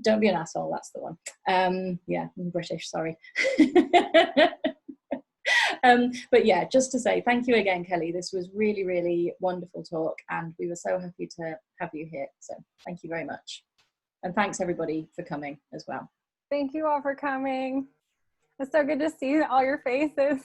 Don't be an asshole. That's the one. Yeah, I'm British. Sorry. But yeah, just to say thank you again, Kelly. This was really, really wonderful talk, and we were so happy to have you here. So thank you very much, and thanks everybody for coming as well. Thank you all for coming. It's so good to see all your faces.